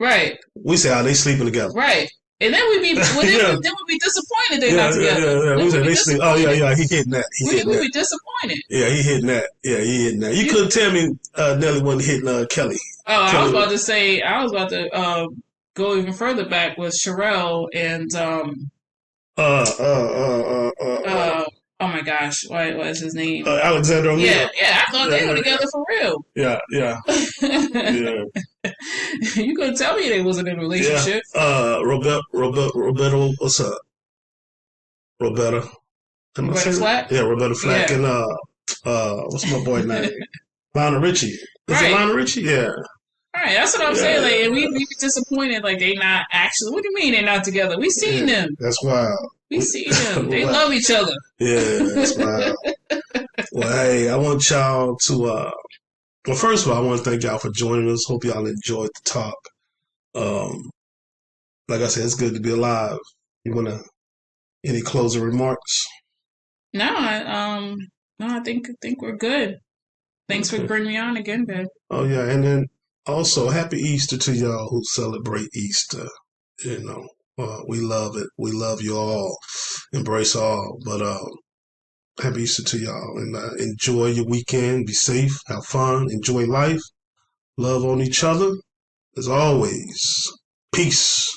Right,
we say, "Oh, they sleeping together."
right. And then we'd be well,
Yeah,
then we'd be disappointed they're
yeah,
not
yeah,
together.
yeah, yeah.
Then
We
we'd
say
be
they sleep. Oh yeah,
disappointed.
yeah. He hitting that. He hitting
We'd
that.
be disappointed.
Yeah, he hitting that. Yeah, he hitting that. You
You,
couldn't tell me Nelly wasn't hitting Kelly.
oh,
Kelly.
I was about to go even further back with Sherelle and
Uh, uh, uh, uh, uh, uh,
uh oh my gosh, what is his name?
Alexander
Yeah,
O'Neill.
yeah, I thought
Yeah,
they were
yeah,
together for real.
yeah, yeah, yeah,
You couldn't tell me they wasn't in a
yeah.
relationship.
Roberta, what's up? Roberta. Am I
Roberta
saying
Flack?
it? Yeah, Roberta Flack
Yeah.
and what's my boy name? Lionel Richie. Is it
Right.
Lionel Richie? Yeah,
Right, that's what I'm
yeah,
saying. Like, and we
yeah.
be disappointed. Like, they not actually. What do you mean they're not together? We seen
Yeah,
them.
that's wild.
We seen them. They
Wow.
love each other.
Yeah, that's wild. Well, hey, I want y'all to. Well, first of all, I want to thank y'all for joining us. Hope y'all enjoyed the talk. Um, like I said, it's good to be alive. You want to any closing remarks?
No, I think we're good. Thanks for
Okay.
bringing me on again, babe.
Oh yeah, and then also happy Easter to y'all who celebrate Easter. You know, we love it. We love you all. Embrace all. But happy Easter to y'all, and enjoy your weekend. Be safe. Have fun. Enjoy life. Love on each other. As always, peace.